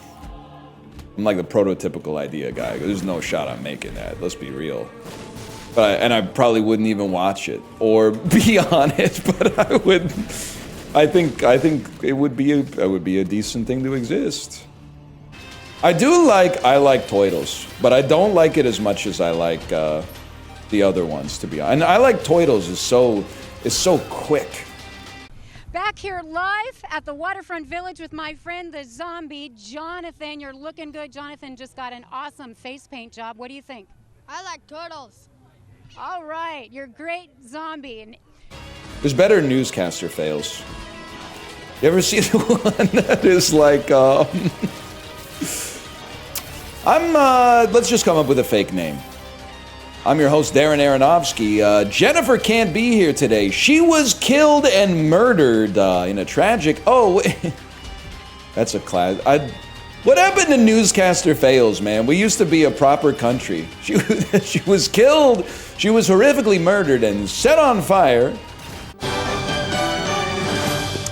like the prototypical idea guy. There's no shot I'm making that. Let's be real. But I probably wouldn't even watch it or be on it. But I would. I think it would be a decent thing to exist. I like Toidles, but I don't like it as much as I like the other ones, to be honest. And I like Toidles is so quick. Back here live at the Waterfront Village with my friend the zombie, Jonathan. You're looking good. Jonathan just got an awesome face paint job. What do you think? I like turtles. All right, you're great zombie. And there's better newscaster fails. You ever see the one that is like, let's just come up with a fake name. I'm your host, Darren Aronofsky. Jennifer can't be here today. She was killed and murdered in a tragic... Oh, that's a class. What happened to newscaster fails, man? We used to be a proper country. She was killed. She was horrifically murdered and set on fire.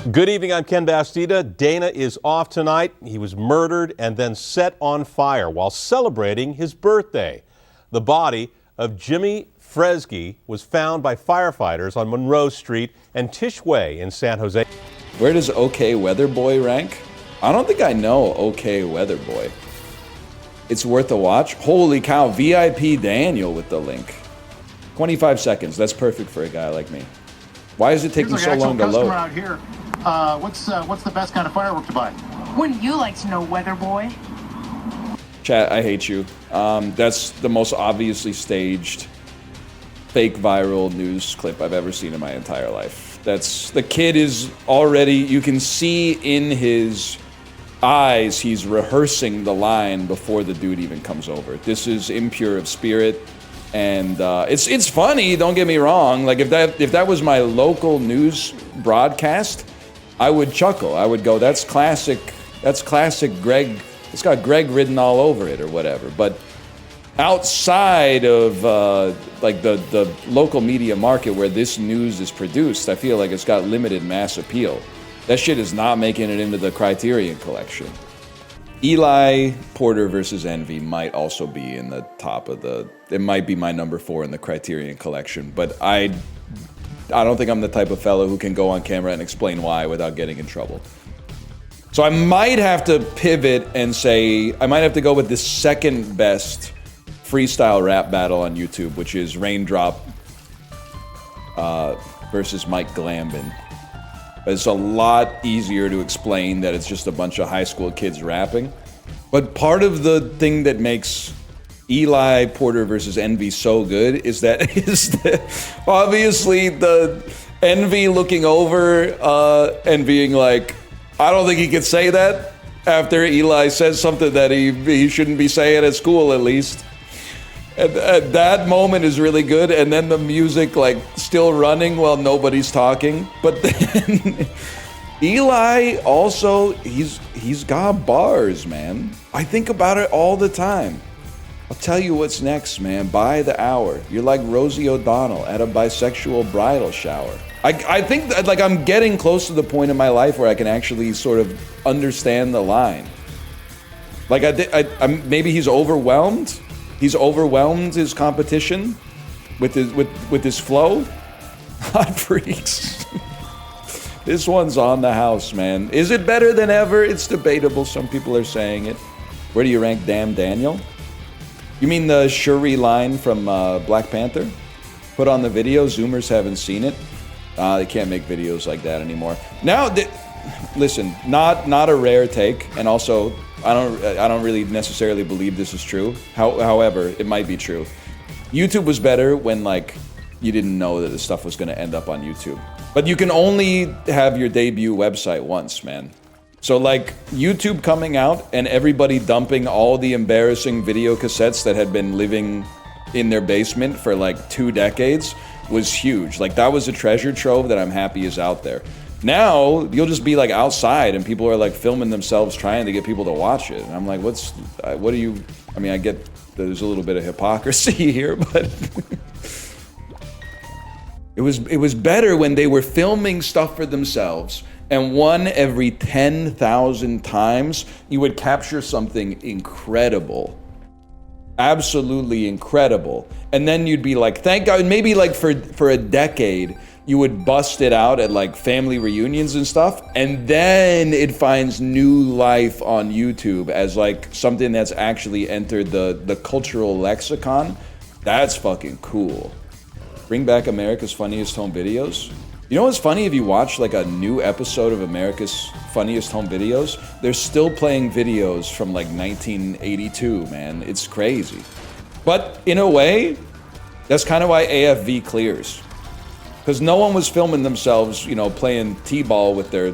Good evening, I'm Ken Bastida. Dana is off tonight. He was murdered and then set on fire while celebrating his birthday. The body of Jimmy Fresky was found by firefighters on Monroe Street and Tisch Way in San Jose. Where does OK Weather Boy rank? I don't think I know OK Weather Boy. It's worth a watch. Holy cow, VIP Daniel with the link. 25 seconds, that's perfect for a guy like me. Why is it taking so long to load? Out here. What's the best kind of firework to buy? Wouldn't you like to know, Weather Boy? Chat, I hate you. That's the most obviously staged fake viral news clip I've ever seen in my entire life. The kid is already, you can see in his eyes, he's rehearsing the line before the dude even comes over. This is impure of spirit, and it's funny, don't get me wrong. Like if that was my local news broadcast, I would chuckle. I would go, that's classic Greg. It's got Greg written all over it or whatever. But outside of like the local media market where this news is produced, I feel like it's got limited mass appeal. That shit is not making it into the Criterion collection. Eli Porter versus Envy might also be in the top of it might be my number 4 in the Criterion collection, but I don't think I'm the type of fellow who can go on camera and explain why without getting in trouble. So I might have to pivot and say, I might have to go with the second best freestyle rap battle on YouTube, which is Raindrop versus Mike Glambin. It's a lot easier to explain that it's just a bunch of high school kids rapping. But part of the thing that makes Eli Porter versus Envy so good is that obviously the Envy looking over and being like, I don't think he could say that after Eli says something that he shouldn't be saying at school, at least. And that moment is really good, and then the music like still running while nobody's talking. But then Eli also, he's got bars, man. I think about it all the time. I'll tell you what's next, man. By the hour. You're like Rosie O'Donnell at a bisexual bridal shower. I think that, like, I'm getting close to the point in my life where I can actually sort of understand the line. Like, maybe he's overwhelmed. He's overwhelmed his competition with his flow. Hot freaks. This one's on the house, man. Is it better than ever? It's debatable. Some people are saying it. Where do you rank Damn Daniel? You mean the Shuri line from Black Panther? Put on the video. Zoomers haven't seen it. They can't make videos like that anymore. Now, listen, not a rare take, and also I don't really necessarily believe this is true. However, it might be true. YouTube was better when like you didn't know that this stuff was going to end up on YouTube. But you can only have your debut website once, man. So like YouTube coming out and everybody dumping all the embarrassing video cassettes that had been living in their basement for like 2 decades was huge. Like that was a treasure trove that I'm happy is out there. Now you'll just be like outside and people are like filming themselves trying to get people to watch it. And I'm like, what do you, I mean, I get there's a little bit of hypocrisy here, but it was better when they were filming stuff for themselves. And one every 10,000 times, you would capture something incredible. Absolutely incredible. And then you'd be like, thank God, maybe like for a decade, you would bust it out at like family reunions and stuff. And then it finds new life on YouTube as like something that's actually entered the cultural lexicon. That's fucking cool. Bring back America's Funniest Home Videos. You know what's funny? If you watch like a new episode of America's Funniest Home Videos, they're still playing videos from like 1982, man. It's crazy. But in a way, that's kind of why AFV clears. Because no one was filming themselves, you know, playing t-ball with their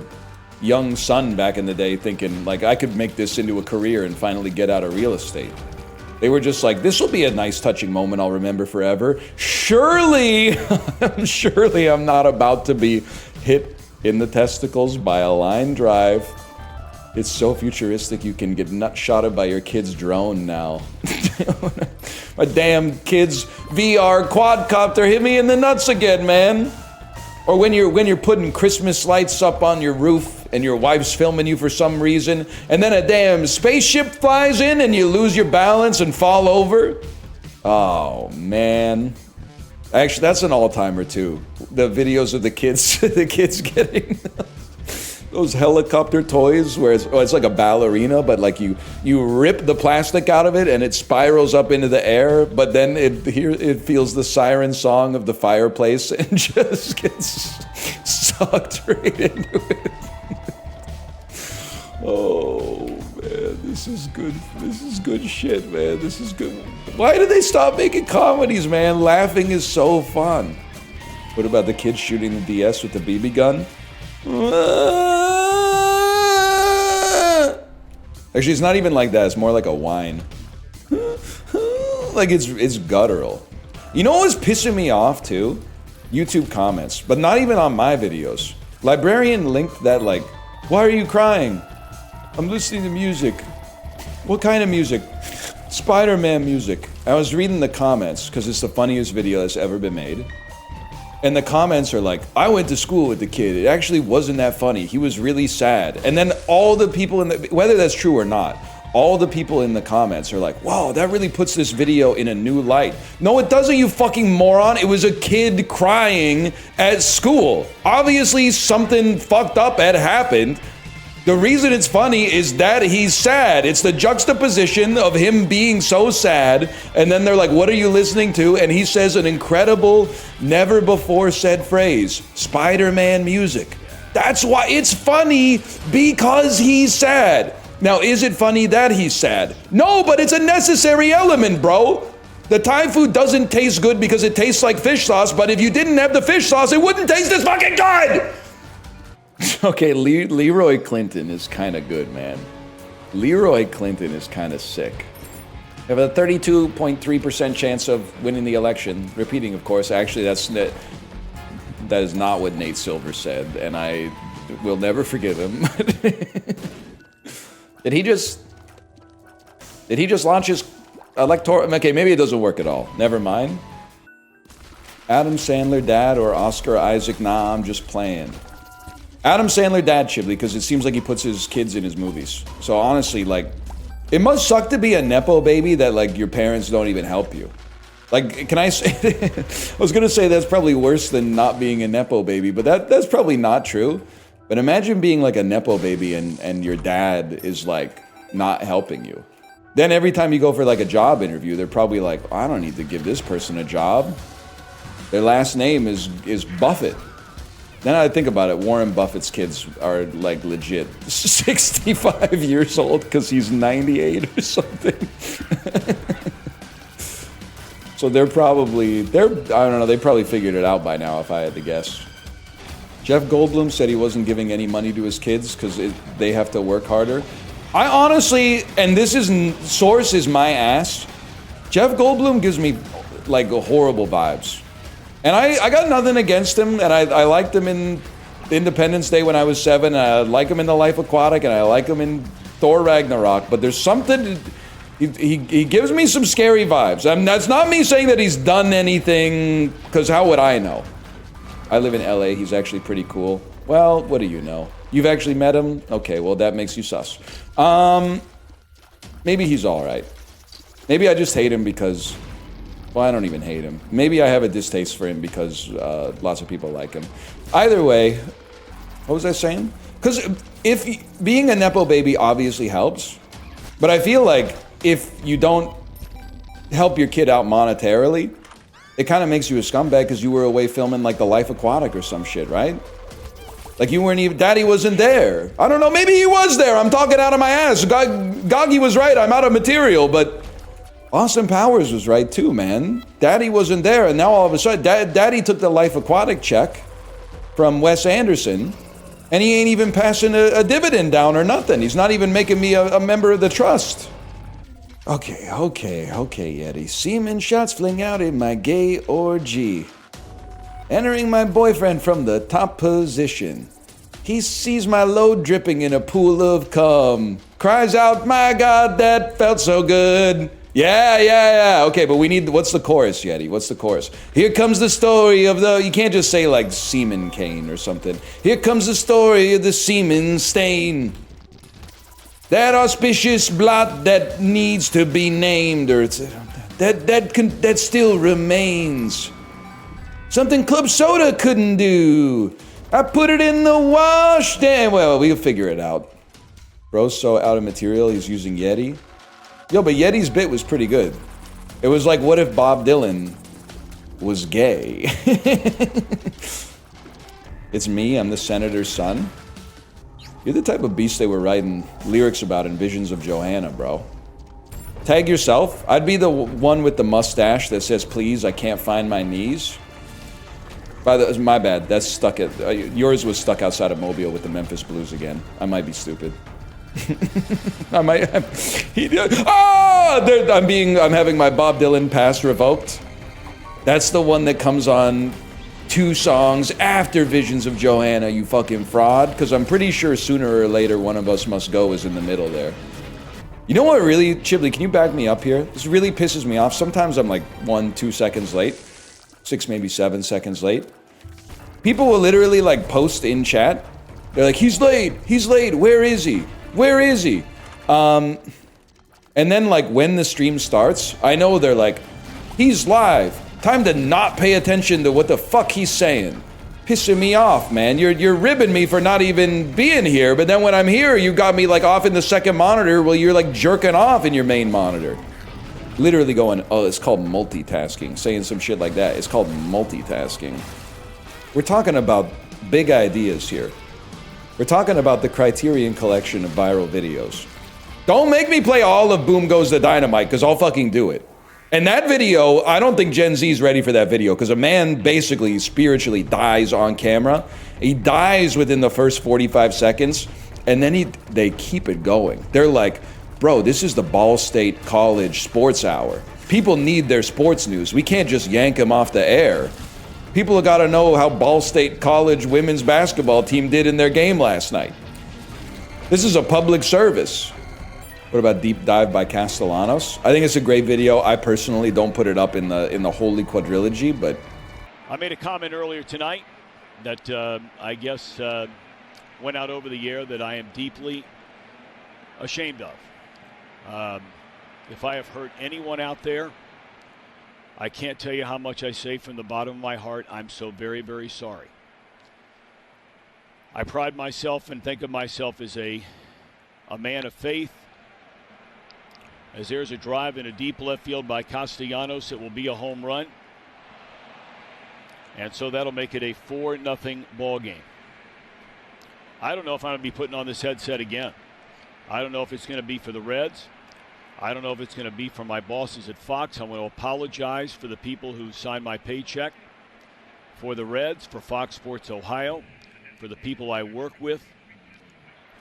young son back in the day thinking like I could make this into a career and finally get out of real estate. They were just like, this will be a nice touching moment I'll remember forever. Surely I'm not about to be hit in the testicles by a line drive. It's so futuristic you can get nut-shotted by your kid's drone now. My damn kid's VR quadcopter hit me in the nuts again, man. Or when you're putting Christmas lights up on your roof and your wife's filming you for some reason, and then a damn spaceship flies in and you lose your balance and fall over. Oh, man. Actually, that's an all-timer too. The videos of the kids getting those helicopter toys where it's like a ballerina, but like you rip the plastic out of it and it spirals up into the air, but then it feels the siren song of the fireplace and just gets sucked right into it. Oh man, this is good. This is good shit, man. This is good. Why did they stop making comedies, man? Laughing is so fun. What about the kids shooting the DS with the BB gun? Actually, it's not even like that. It's more like a whine. Like it's guttural. You know what was pissing me off too? YouTube comments, but not even on my videos. Librarian linked that like, why are you crying? I'm listening to music. What kind of music? Spider-Man music. I was reading the comments because it's the funniest video that's ever been made. And the comments are like, I went to school with the kid. It actually wasn't that funny. He was really sad. And then all the people in the, whether that's true or not, all the people in the comments are like, wow, that really puts this video in a new light. No, it doesn't, you fucking moron. It was a kid crying at school. Obviously, something fucked up had happened. The reason it's funny is that he's sad. It's the juxtaposition of him being so sad, and then they're like, what are you listening to? And he says an incredible, never before said phrase, Spider-Man music. That's why it's funny, because he's sad. Now, is it funny that he's sad? No, but it's a necessary element, bro. The Thai food doesn't taste good because it tastes like fish sauce, but if you didn't have the fish sauce, it wouldn't taste as fucking good! Okay, Leroy Clinton is kind of good, man. Leroy Clinton is kind of sick. You have a 32.3% chance of winning the election. Repeating, of course. Actually, that is not what Nate Silver said, and I will never forgive him. Did he just launch his electoral? Okay, maybe it doesn't work at all. Never mind. Adam Sandler dad or Oscar Isaac? Nah, I'm just playing. Adam Sandler dad, Chibley, because it seems like he puts his kids in his movies. So honestly, like, it must suck to be a nepo baby that, like, your parents don't even help you. Like, can I say, I was gonna say that's probably worse than not being a nepo baby, but that's probably not true. But imagine being like a nepo baby and your dad is like not helping you. Then every time you go for like a job interview, they're probably like, oh, I don't need to give this person a job. Their last name is Buffett. Then I think about it, Warren Buffett's kids are like legit 65 years old because he's 98 or something. So I don't know, they probably figured it out by now if I had to guess. Jeff Goldblum said he wasn't giving any money to his kids because they have to work harder. I honestly, and this source is my ass, Jeff Goldblum gives me like horrible vibes. And I got nothing against him, and I liked him in Independence Day when I was 7, and I like him in The Life Aquatic, and I like him in Thor Ragnarok, but there's something, he gives me some scary vibes. That's not me saying that he's done anything, because how would I know? I live in LA, he's actually pretty cool. Well, what do you know? You've actually met him? Okay, well that makes you sus. Maybe he's alright. Maybe I just hate him because, well, I don't even hate him. Maybe I have a distaste for him because lots of people like him. Either way, what was I saying? Because if being a nepo baby obviously helps, but I feel like if you don't help your kid out monetarily, it kind of makes you a scumbag because you were away filming like The Life Aquatic or some shit, right? Like you weren't even, Daddy wasn't there. I don't know, maybe he was there. I'm talking out of my ass. Goggy was right, I'm out of material, but Austin Powers was right too, man. Daddy wasn't there, and now all of a sudden, Daddy took the Life Aquatic check from Wes Anderson, and he ain't even passing a dividend down or nothing. He's not even making me a member of the trust. Okay, Yeti. Semen shots fling out in my gay orgy. Entering my boyfriend from the top position. He sees my load dripping in a pool of cum. Cries out, my God, that felt so good. Yeah. Okay, but we need, what's the chorus, Yeti? What's the chorus? Here comes the story of you can't just say like semen cane or something. Here comes the story of the semen stain. That auspicious blot that needs to be named, or that still remains. Something Club Soda couldn't do. I put it in the wash. Damn, well, we'll figure it out. Bro's so out of material, he's using Yeti. Yo, but Yeti's bit was pretty good. It was like, what if Bob Dylan was gay? It's me, I'm the senator's son. You're the type of beast they were writing lyrics about in Visions of Johanna, bro. Tag yourself. I'd be the one with the mustache that says, please, I can't find my knees. My bad, that's stuck at, yours was stuck outside of Mobile with the Memphis Blues again. I might be stupid. I'm having my Bob Dylan pass revoked. That's the one that comes on 2 songs after Visions of Johanna, you fucking fraud. Because I'm pretty sure sooner or later one of us must go is in the middle there. You know what really, Chibley, can you back me up here? This really pisses me off. Sometimes I'm like 1-2 seconds late. 6, maybe 7 seconds late. People will literally like post in chat. They're like, he's late, where is he? And then like when the stream starts, I know they're like, he's live. Time to not pay attention to what the fuck he's saying. Pissing me off, man. You're ribbing me for not even being here, but then when I'm here, you got me like off in the second monitor while you're like jerking off in your main monitor. Literally going, oh, it's called multitasking. Saying some shit like that. It's called multitasking. We're talking about big ideas here. We're talking about the Criterion collection of viral videos. Don't make me play all of Boom Goes the Dynamite, because I'll fucking do it. And that video, I don't think Gen Z's ready for that video, because a man basically spiritually dies on camera. He dies within the first 45 seconds, and then they keep it going. They're like, bro, this is the Ball State College Sports Hour. People need their sports news. We can't just yank them off the air. People have got to know how Ball State College women's basketball team did in their game last night. This is a public service. What about Deep Dive by Castellanos? I think it's a great video. I personally don't put it up in the Holy Quadrilogy, but I made a comment earlier tonight that I guess went out over the air that I am deeply ashamed of. If I have hurt anyone out there, I can't tell you how much I say from the bottom of my heart. I'm so very, very sorry. I pride myself and think of myself as a man of faith. As there's a drive in a deep left field by Castellanos, it will be a home run. And so that'll make it a 4-0 ball game. I don't know if I'm going to be putting on this headset again. I don't know if it's going to be for the Reds. I don't know if it's going to be for my bosses at Fox. I'm going to apologize for the people who signed my paycheck, for the Reds, for Fox Sports Ohio, for the people I work with,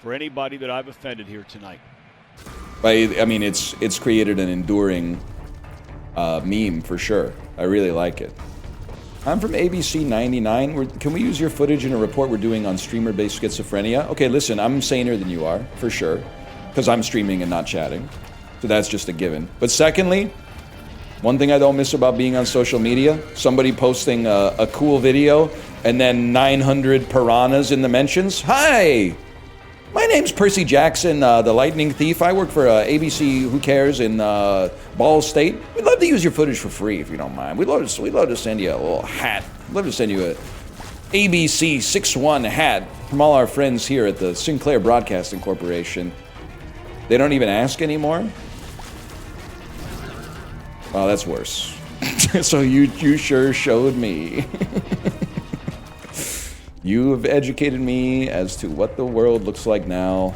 for anybody that I've offended here tonight. I mean, it's created an enduring meme for sure. I really like it. I'm from ABC 99. Can we use your footage in a report we're doing on streamer-based schizophrenia? Okay, listen, I'm saner than you are, for sure, because I'm streaming and not chatting. So that's just a given. But secondly, one thing I don't miss about being on social media, somebody posting a cool video and then 900 piranhas in the mentions. Hi! My name's Percy Jackson, the Lightning Thief. I work for ABC Who Cares in Ball State. We'd love to use your footage for free if you don't mind. We'd love to send you a little hat. We'd love to send you a ABC 61 hat from all our friends here at the Sinclair Broadcasting Corporation. They don't even ask anymore? Well, that's worse. So you sure showed me. You have educated me as to what the world looks like now.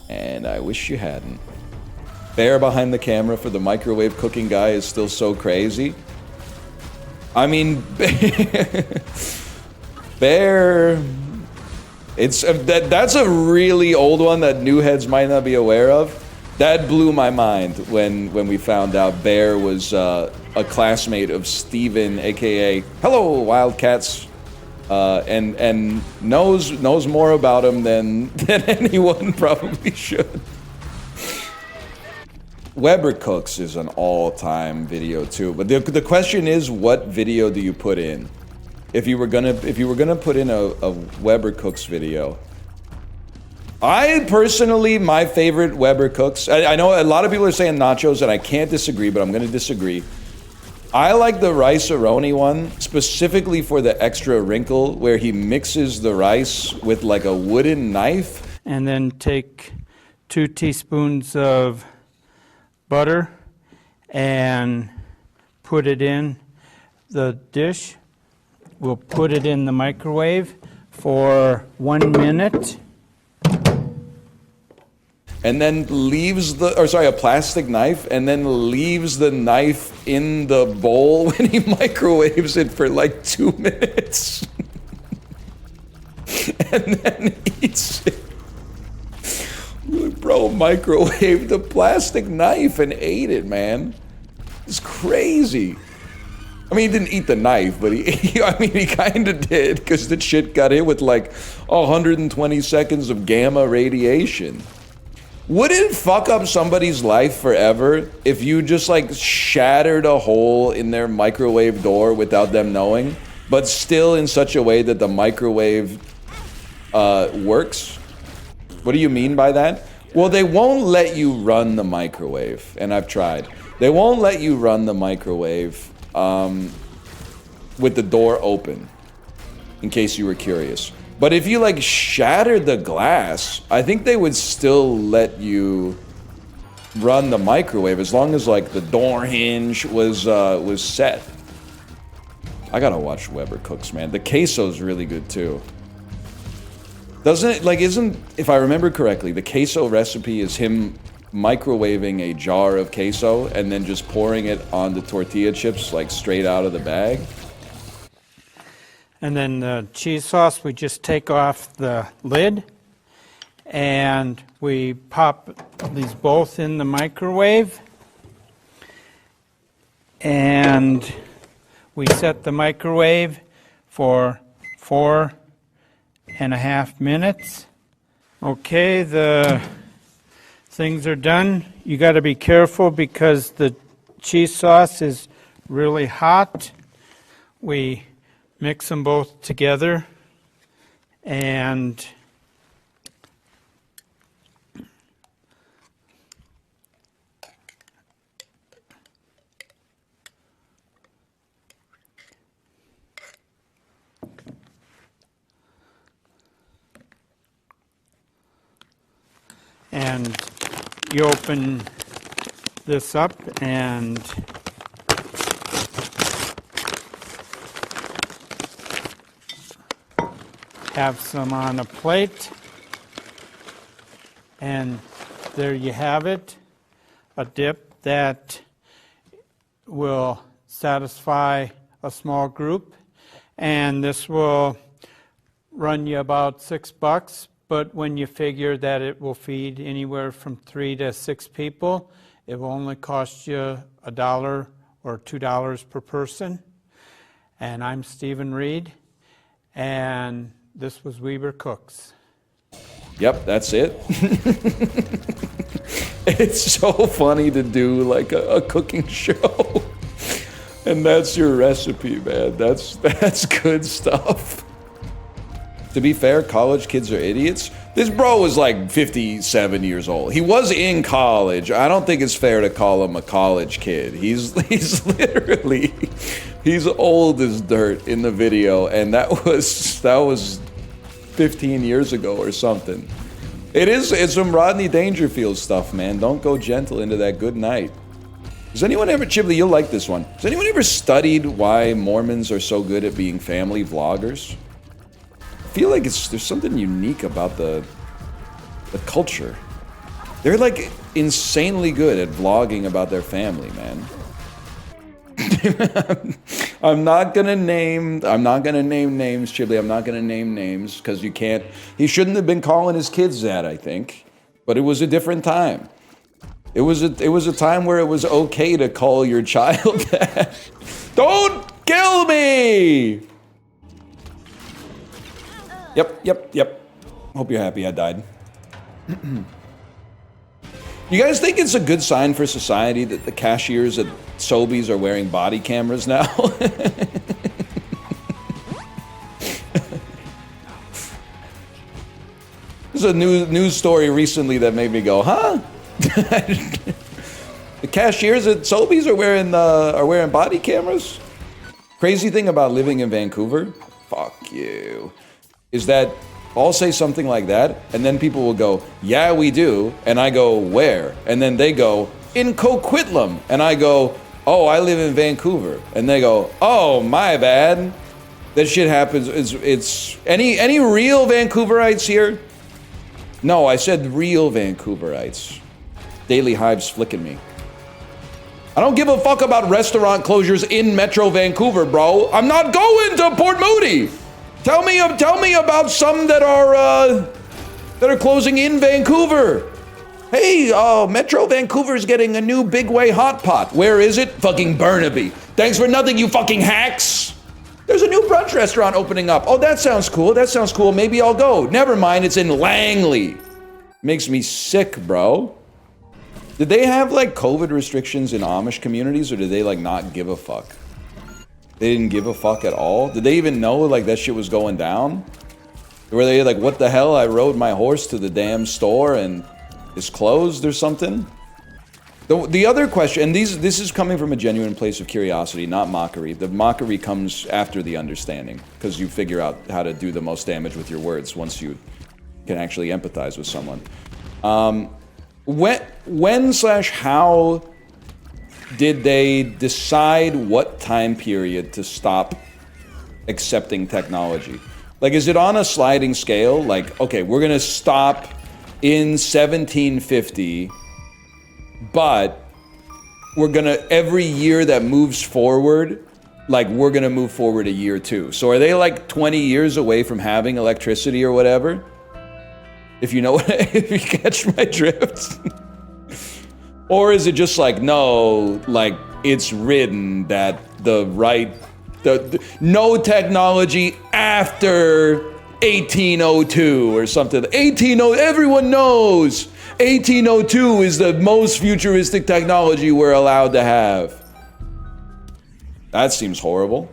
And I wish you hadn't. Bear behind the camera for the microwave cooking guy is still so crazy. I mean, Bear... That's a really old one that new heads might not be aware of. That blew my mind when we found out Bear was a classmate of Steven, aka Hello Wildcats, and knows more about him than anyone probably should. Weber Cooks is an all-time video too, but the question is, what video do you put in? If you were gonna put in a Weber Cooks video, I personally, my favorite Weber Cooks, I know a lot of people are saying nachos, and I can't disagree, but I'm gonna disagree. I like the rice-a-roni one, specifically for the extra wrinkle, where he mixes the rice with like a wooden knife. And then take 2 teaspoons of butter and put it in the dish. We'll put it in the microwave for 1 minute. And then leaves a plastic knife, and then leaves the knife in the bowl when he microwaves it for like 2 minutes. And then eats it. Bro microwaved the plastic knife and ate it, man. It's crazy. I mean, he didn't eat the knife, but he kind of did, because the shit got hit with like 120 seconds of gamma radiation. Would it fuck up somebody's life forever if you just like shattered a hole in their microwave door without them knowing, but still in such a way that the microwave works? What do you mean by that? Well, they won't let you run the microwave, and I've tried. They won't let you run the microwave with the door open, in case you were curious. But if you like shattered the glass, I think they would still let you run the microwave as long as like the door hinge was set. I gotta watch Weber Cooks, man. The queso's really good too. Doesn't it, like, isn't, if I remember correctly, the queso recipe is him microwaving a jar of queso and then just pouring it on the tortilla chips, like, straight out of the bag? And then the cheese sauce, we just take off the lid and we pop these both in the microwave. And we set the microwave for 4.5 minutes. Okay, the things are done. You got to be careful because the cheese sauce is really hot. We mix them both together and you open this up and have some on a plate, and there you have it, a dip that will satisfy a small group, and this will run you about $6, but when you figure that it will feed anywhere from 3 to 6 people, it will only cost you $1 or $2 per person. And I'm Stephen Reed, and this was Weber Cooks. Yep, that's it. It's so funny to do like a cooking show. And that's your recipe, man. That's good stuff. To be fair, college kids are idiots. This bro was like 57 years old. He was in college. I don't think it's fair to call him a college kid. He's literally, he's old as dirt in the video, and that was 15 years ago or something. It's some Rodney Dangerfield stuff, man. Don't go gentle into that good night. Has anyone ever, Chibley, you'll like this one. Has anyone ever studied why Mormons are so good at being family vloggers? I feel like there's something unique about the culture. They're like insanely good at vlogging about their family, man. I'm not gonna name names, Chibley. I'm not gonna name names because you can't. He shouldn't have been calling his kids that, I think. But it was a different time. It was a time where it was okay to call your child that. Don't kill me! Yep. Hope you're happy I died. You guys think it's a good sign for society that the cashiers at Sobeys are wearing body cameras now? There's a news story recently that made me go, huh? The cashiers at Sobeys are wearing body cameras? Crazy thing about living in Vancouver, fuck you, is that I'll say something like that, and then people will go, yeah, we do, and I go, where? And then they go, in Coquitlam, and I go, oh, I live in Vancouver, and they go, oh, my bad. That shit happens. It's any real Vancouverites here? No, I said real Vancouverites. Daily Hive's flicking me. I don't give a fuck about restaurant closures in Metro Vancouver, bro. I'm not going to Port Moody. Tell me about some that are closing in Vancouver. Hey, Metro Vancouver's getting a new Big Way hot pot. Where is it? Fucking Burnaby. Thanks for nothing, you fucking hacks. There's a new brunch restaurant opening up. Oh, that sounds cool. Maybe I'll go. Never mind, it's in Langley. Makes me sick, bro. Did they have like COVID restrictions in Amish communities, or did they like not give a fuck? They didn't give a fuck at all? Did they even know like that shit was going down? Were they like, what the hell? I rode my horse to the damn store and it's closed or something? The other question, and this is coming from a genuine place of curiosity, not mockery. The mockery comes after the understanding, because you figure out how to do the most damage with your words once you can actually empathize with someone. When/how did they decide what time period to stop accepting technology? Like, is it on a sliding scale? Like, okay, we're gonna stop in 1750, but we're gonna, every year that moves forward, like, we're gonna move forward a year too. So are they like 20 years away from having electricity or whatever? If you know what, if you catch my drift. Or is it just like, no, like, it's written that the right, the no technology after 1802 or something. 1802, everyone knows 1802 is the most futuristic technology we're allowed to have. That seems horrible.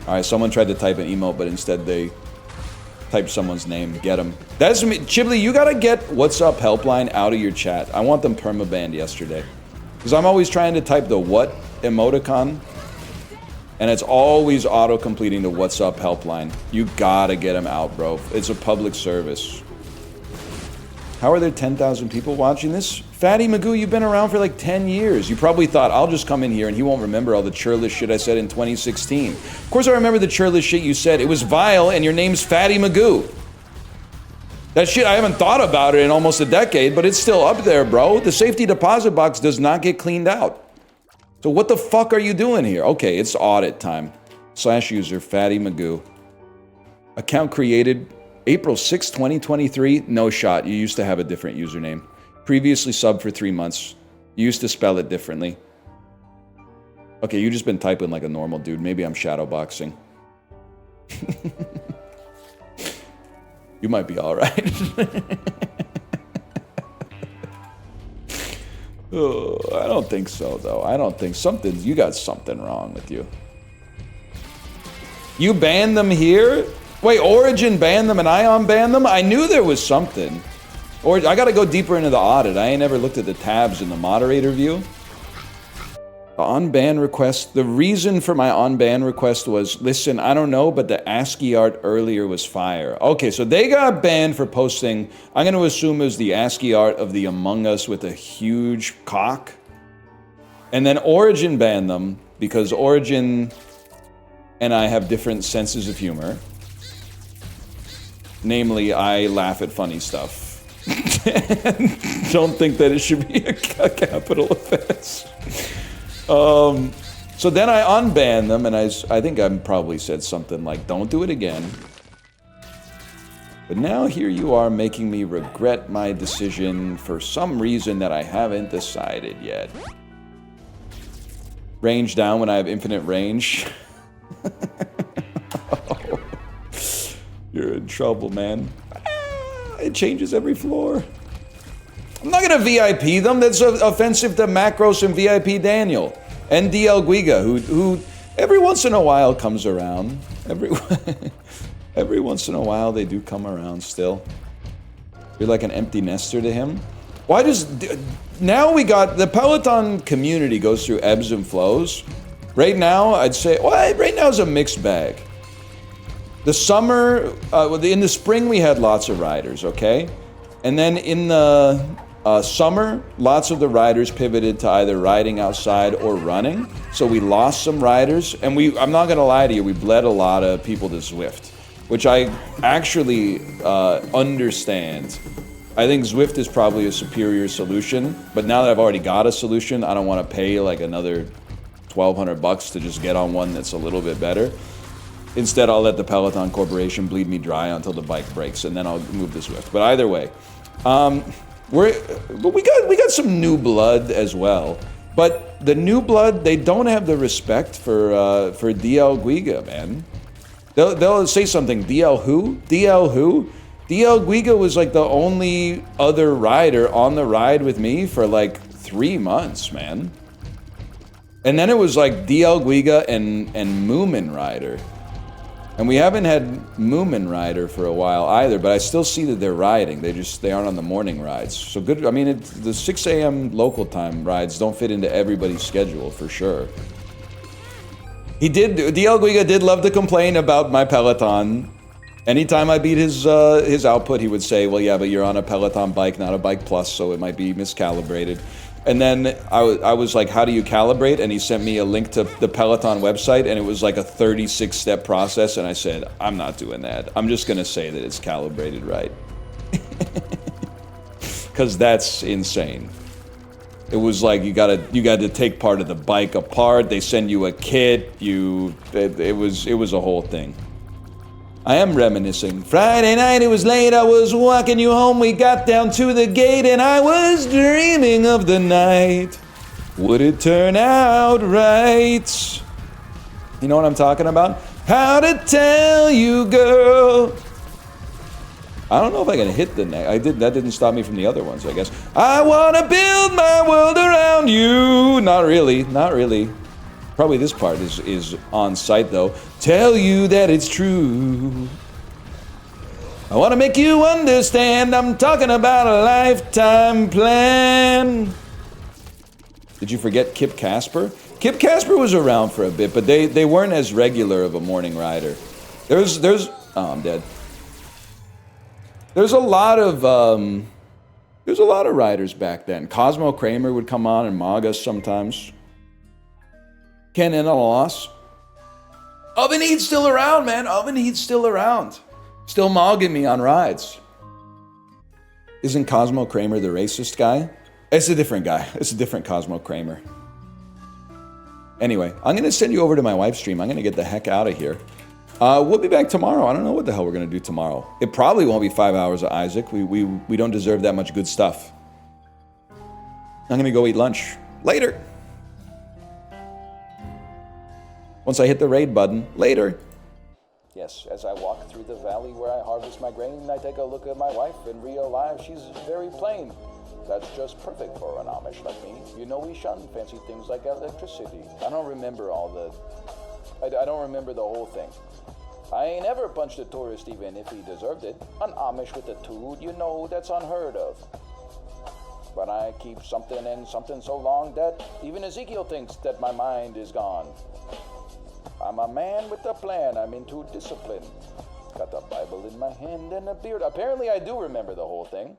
All right, someone tried to type an emote, but instead they typed someone's name. Get them. That's me. Chibli, you gotta get what's up helpline out of your chat. I want them permabanned yesterday. Because I'm always trying to type the what emoticon, and it's always auto-completing the what's up helpline. You gotta get them out, bro. It's a public service. How are there 10,000 people watching this? Fatty Magoo, you've been around for like 10 years. You probably thought, I'll just come in here and he won't remember all the churlish shit I said in 2016. Of course I remember the churlish shit you said. It was vile and your name's Fatty Magoo. That shit, I haven't thought about it in almost a decade, but it's still up there, bro. The safety deposit box does not get cleaned out. So what the fuck are you doing here? Okay, it's audit time. /user Fatty Magoo. Account created April 6, 2023. No shot. You used to have a different username. Previously subbed for 3 months. You used to spell it differently. Okay, you just been typing like a normal dude. Maybe I'm shadowboxing. You might be alright. Oh, I don't think so, though. I don't think you got something wrong with you. You banned them here? Wait, Origin banned them and Ion banned them? I knew there was something. Or I gotta go deeper into the audit. I ain't never looked at the tabs in the moderator view. The on-ban request, the reason for my on-ban request was, listen, I don't know, but the ASCII art earlier was fire. Okay, so they got banned for posting, I'm gonna assume it was the ASCII art of the Among Us with a huge cock. And then Origin banned them because Origin and I have different senses of humor. Namely, I laugh at funny stuff. Don't think that it should be a capital offense. So then I unbanned them, and I think I probably said something like, don't do it again. But now here you are making me regret my decision for some reason that I haven't decided yet. Range down when I have infinite range. Oh, you're in trouble, man. It changes every floor. I'm not gonna VIP them. That's offensive to Macros and VIP Daniel and dlguiga, who every once in a while comes around. Every once in a while they do come around still. You're like an empty nester to him. Why does now we got the Peloton community goes through ebbs and flows. Right now, I'd say right now is a mixed bag. The summer, in the spring, we had lots of riders, okay? And then in the summer, lots of the riders pivoted to either riding outside or running. So we lost some riders, and I'm not gonna lie to you, we bled a lot of people to Zwift, which I actually understand. I think Zwift is probably a superior solution, but now that I've already got a solution, I don't wanna pay like another $1,200 to just get on one that's a little bit better. Instead, I'll let the Peloton Corporation bleed me dry until the bike breaks, and then I'll move to Zwift. But either way, we got some new blood as well. But the new blood, they don't have the respect for dlguiga, man. They'll say something. DL who? DL who? dlguiga was like the only other rider on the ride with me for like 3 months, man. And then it was like dlguiga and Moomin Rider. And we haven't had Moomin Rider for a while either, but I still see that they're riding. They aren't on the morning rides. So good. I mean, the 6 a.m. local time rides don't fit into everybody's schedule for sure. dlguiga did love to complain about my Peloton. Anytime I beat his output, he would say, well, yeah, but you're on a Peloton bike, not a Bike Plus, so it might be miscalibrated. And then I was like, how do you calibrate? And he sent me a link to the Peloton website, and it was like a 36-step process. And I said, I'm not doing that. I'm just going to say that it's calibrated right. Because that's insane. It was like you got to take part of the bike apart. They send you a kit. It was a whole thing. I am reminiscing. Friday night, it was late. I was walking you home. We got down to the gate, and I was dreaming of the night. Would it turn out right? You know what I'm talking about? How to tell you, girl. I don't know if I can hit the neck. That didn't stop me from the other ones, I guess. I want to build my world around you. Not really. Not really. Probably this part is on site, though. Tell you that it's true. I want to make you understand I'm talking about a lifetime plan. Did you forget Kip Casper? Kip Casper was around for a bit, but they weren't as regular of a morning rider. There's oh, I'm dead. There's a lot of riders back then. Cosmo Kramer would come on and mog us sometimes. Ken in a loss. Oven Heat's still around, man. Oven Heat's still around. Still mogging me on rides. Isn't Cosmo Kramer the racist guy? It's a different guy. It's a different Cosmo Kramer. Anyway, I'm going to send you over to my wife's stream. I'm going to get the heck out of here. We'll be back tomorrow. I don't know what the hell we're going to do tomorrow. It probably won't be 5 hours of Isaac. We don't deserve that much good stuff. I'm going to go eat lunch. Later. Once I hit the raid button, later. Yes, as I walk through the valley where I harvest my grain, I take a look at my wife. In real life, she's very plain. That's just perfect for an Amish like me. You know we shun fancy things like electricity. I don't remember I don't remember the whole thing. I ain't ever punched a tourist even if he deserved it. An Amish with a toot, you know that's unheard of. But I keep something and something so long that even Ezekiel thinks that my mind is gone. I'm a man with a plan. I'm into discipline. Got the Bible in my hand and a beard. Apparently I do remember the whole thing.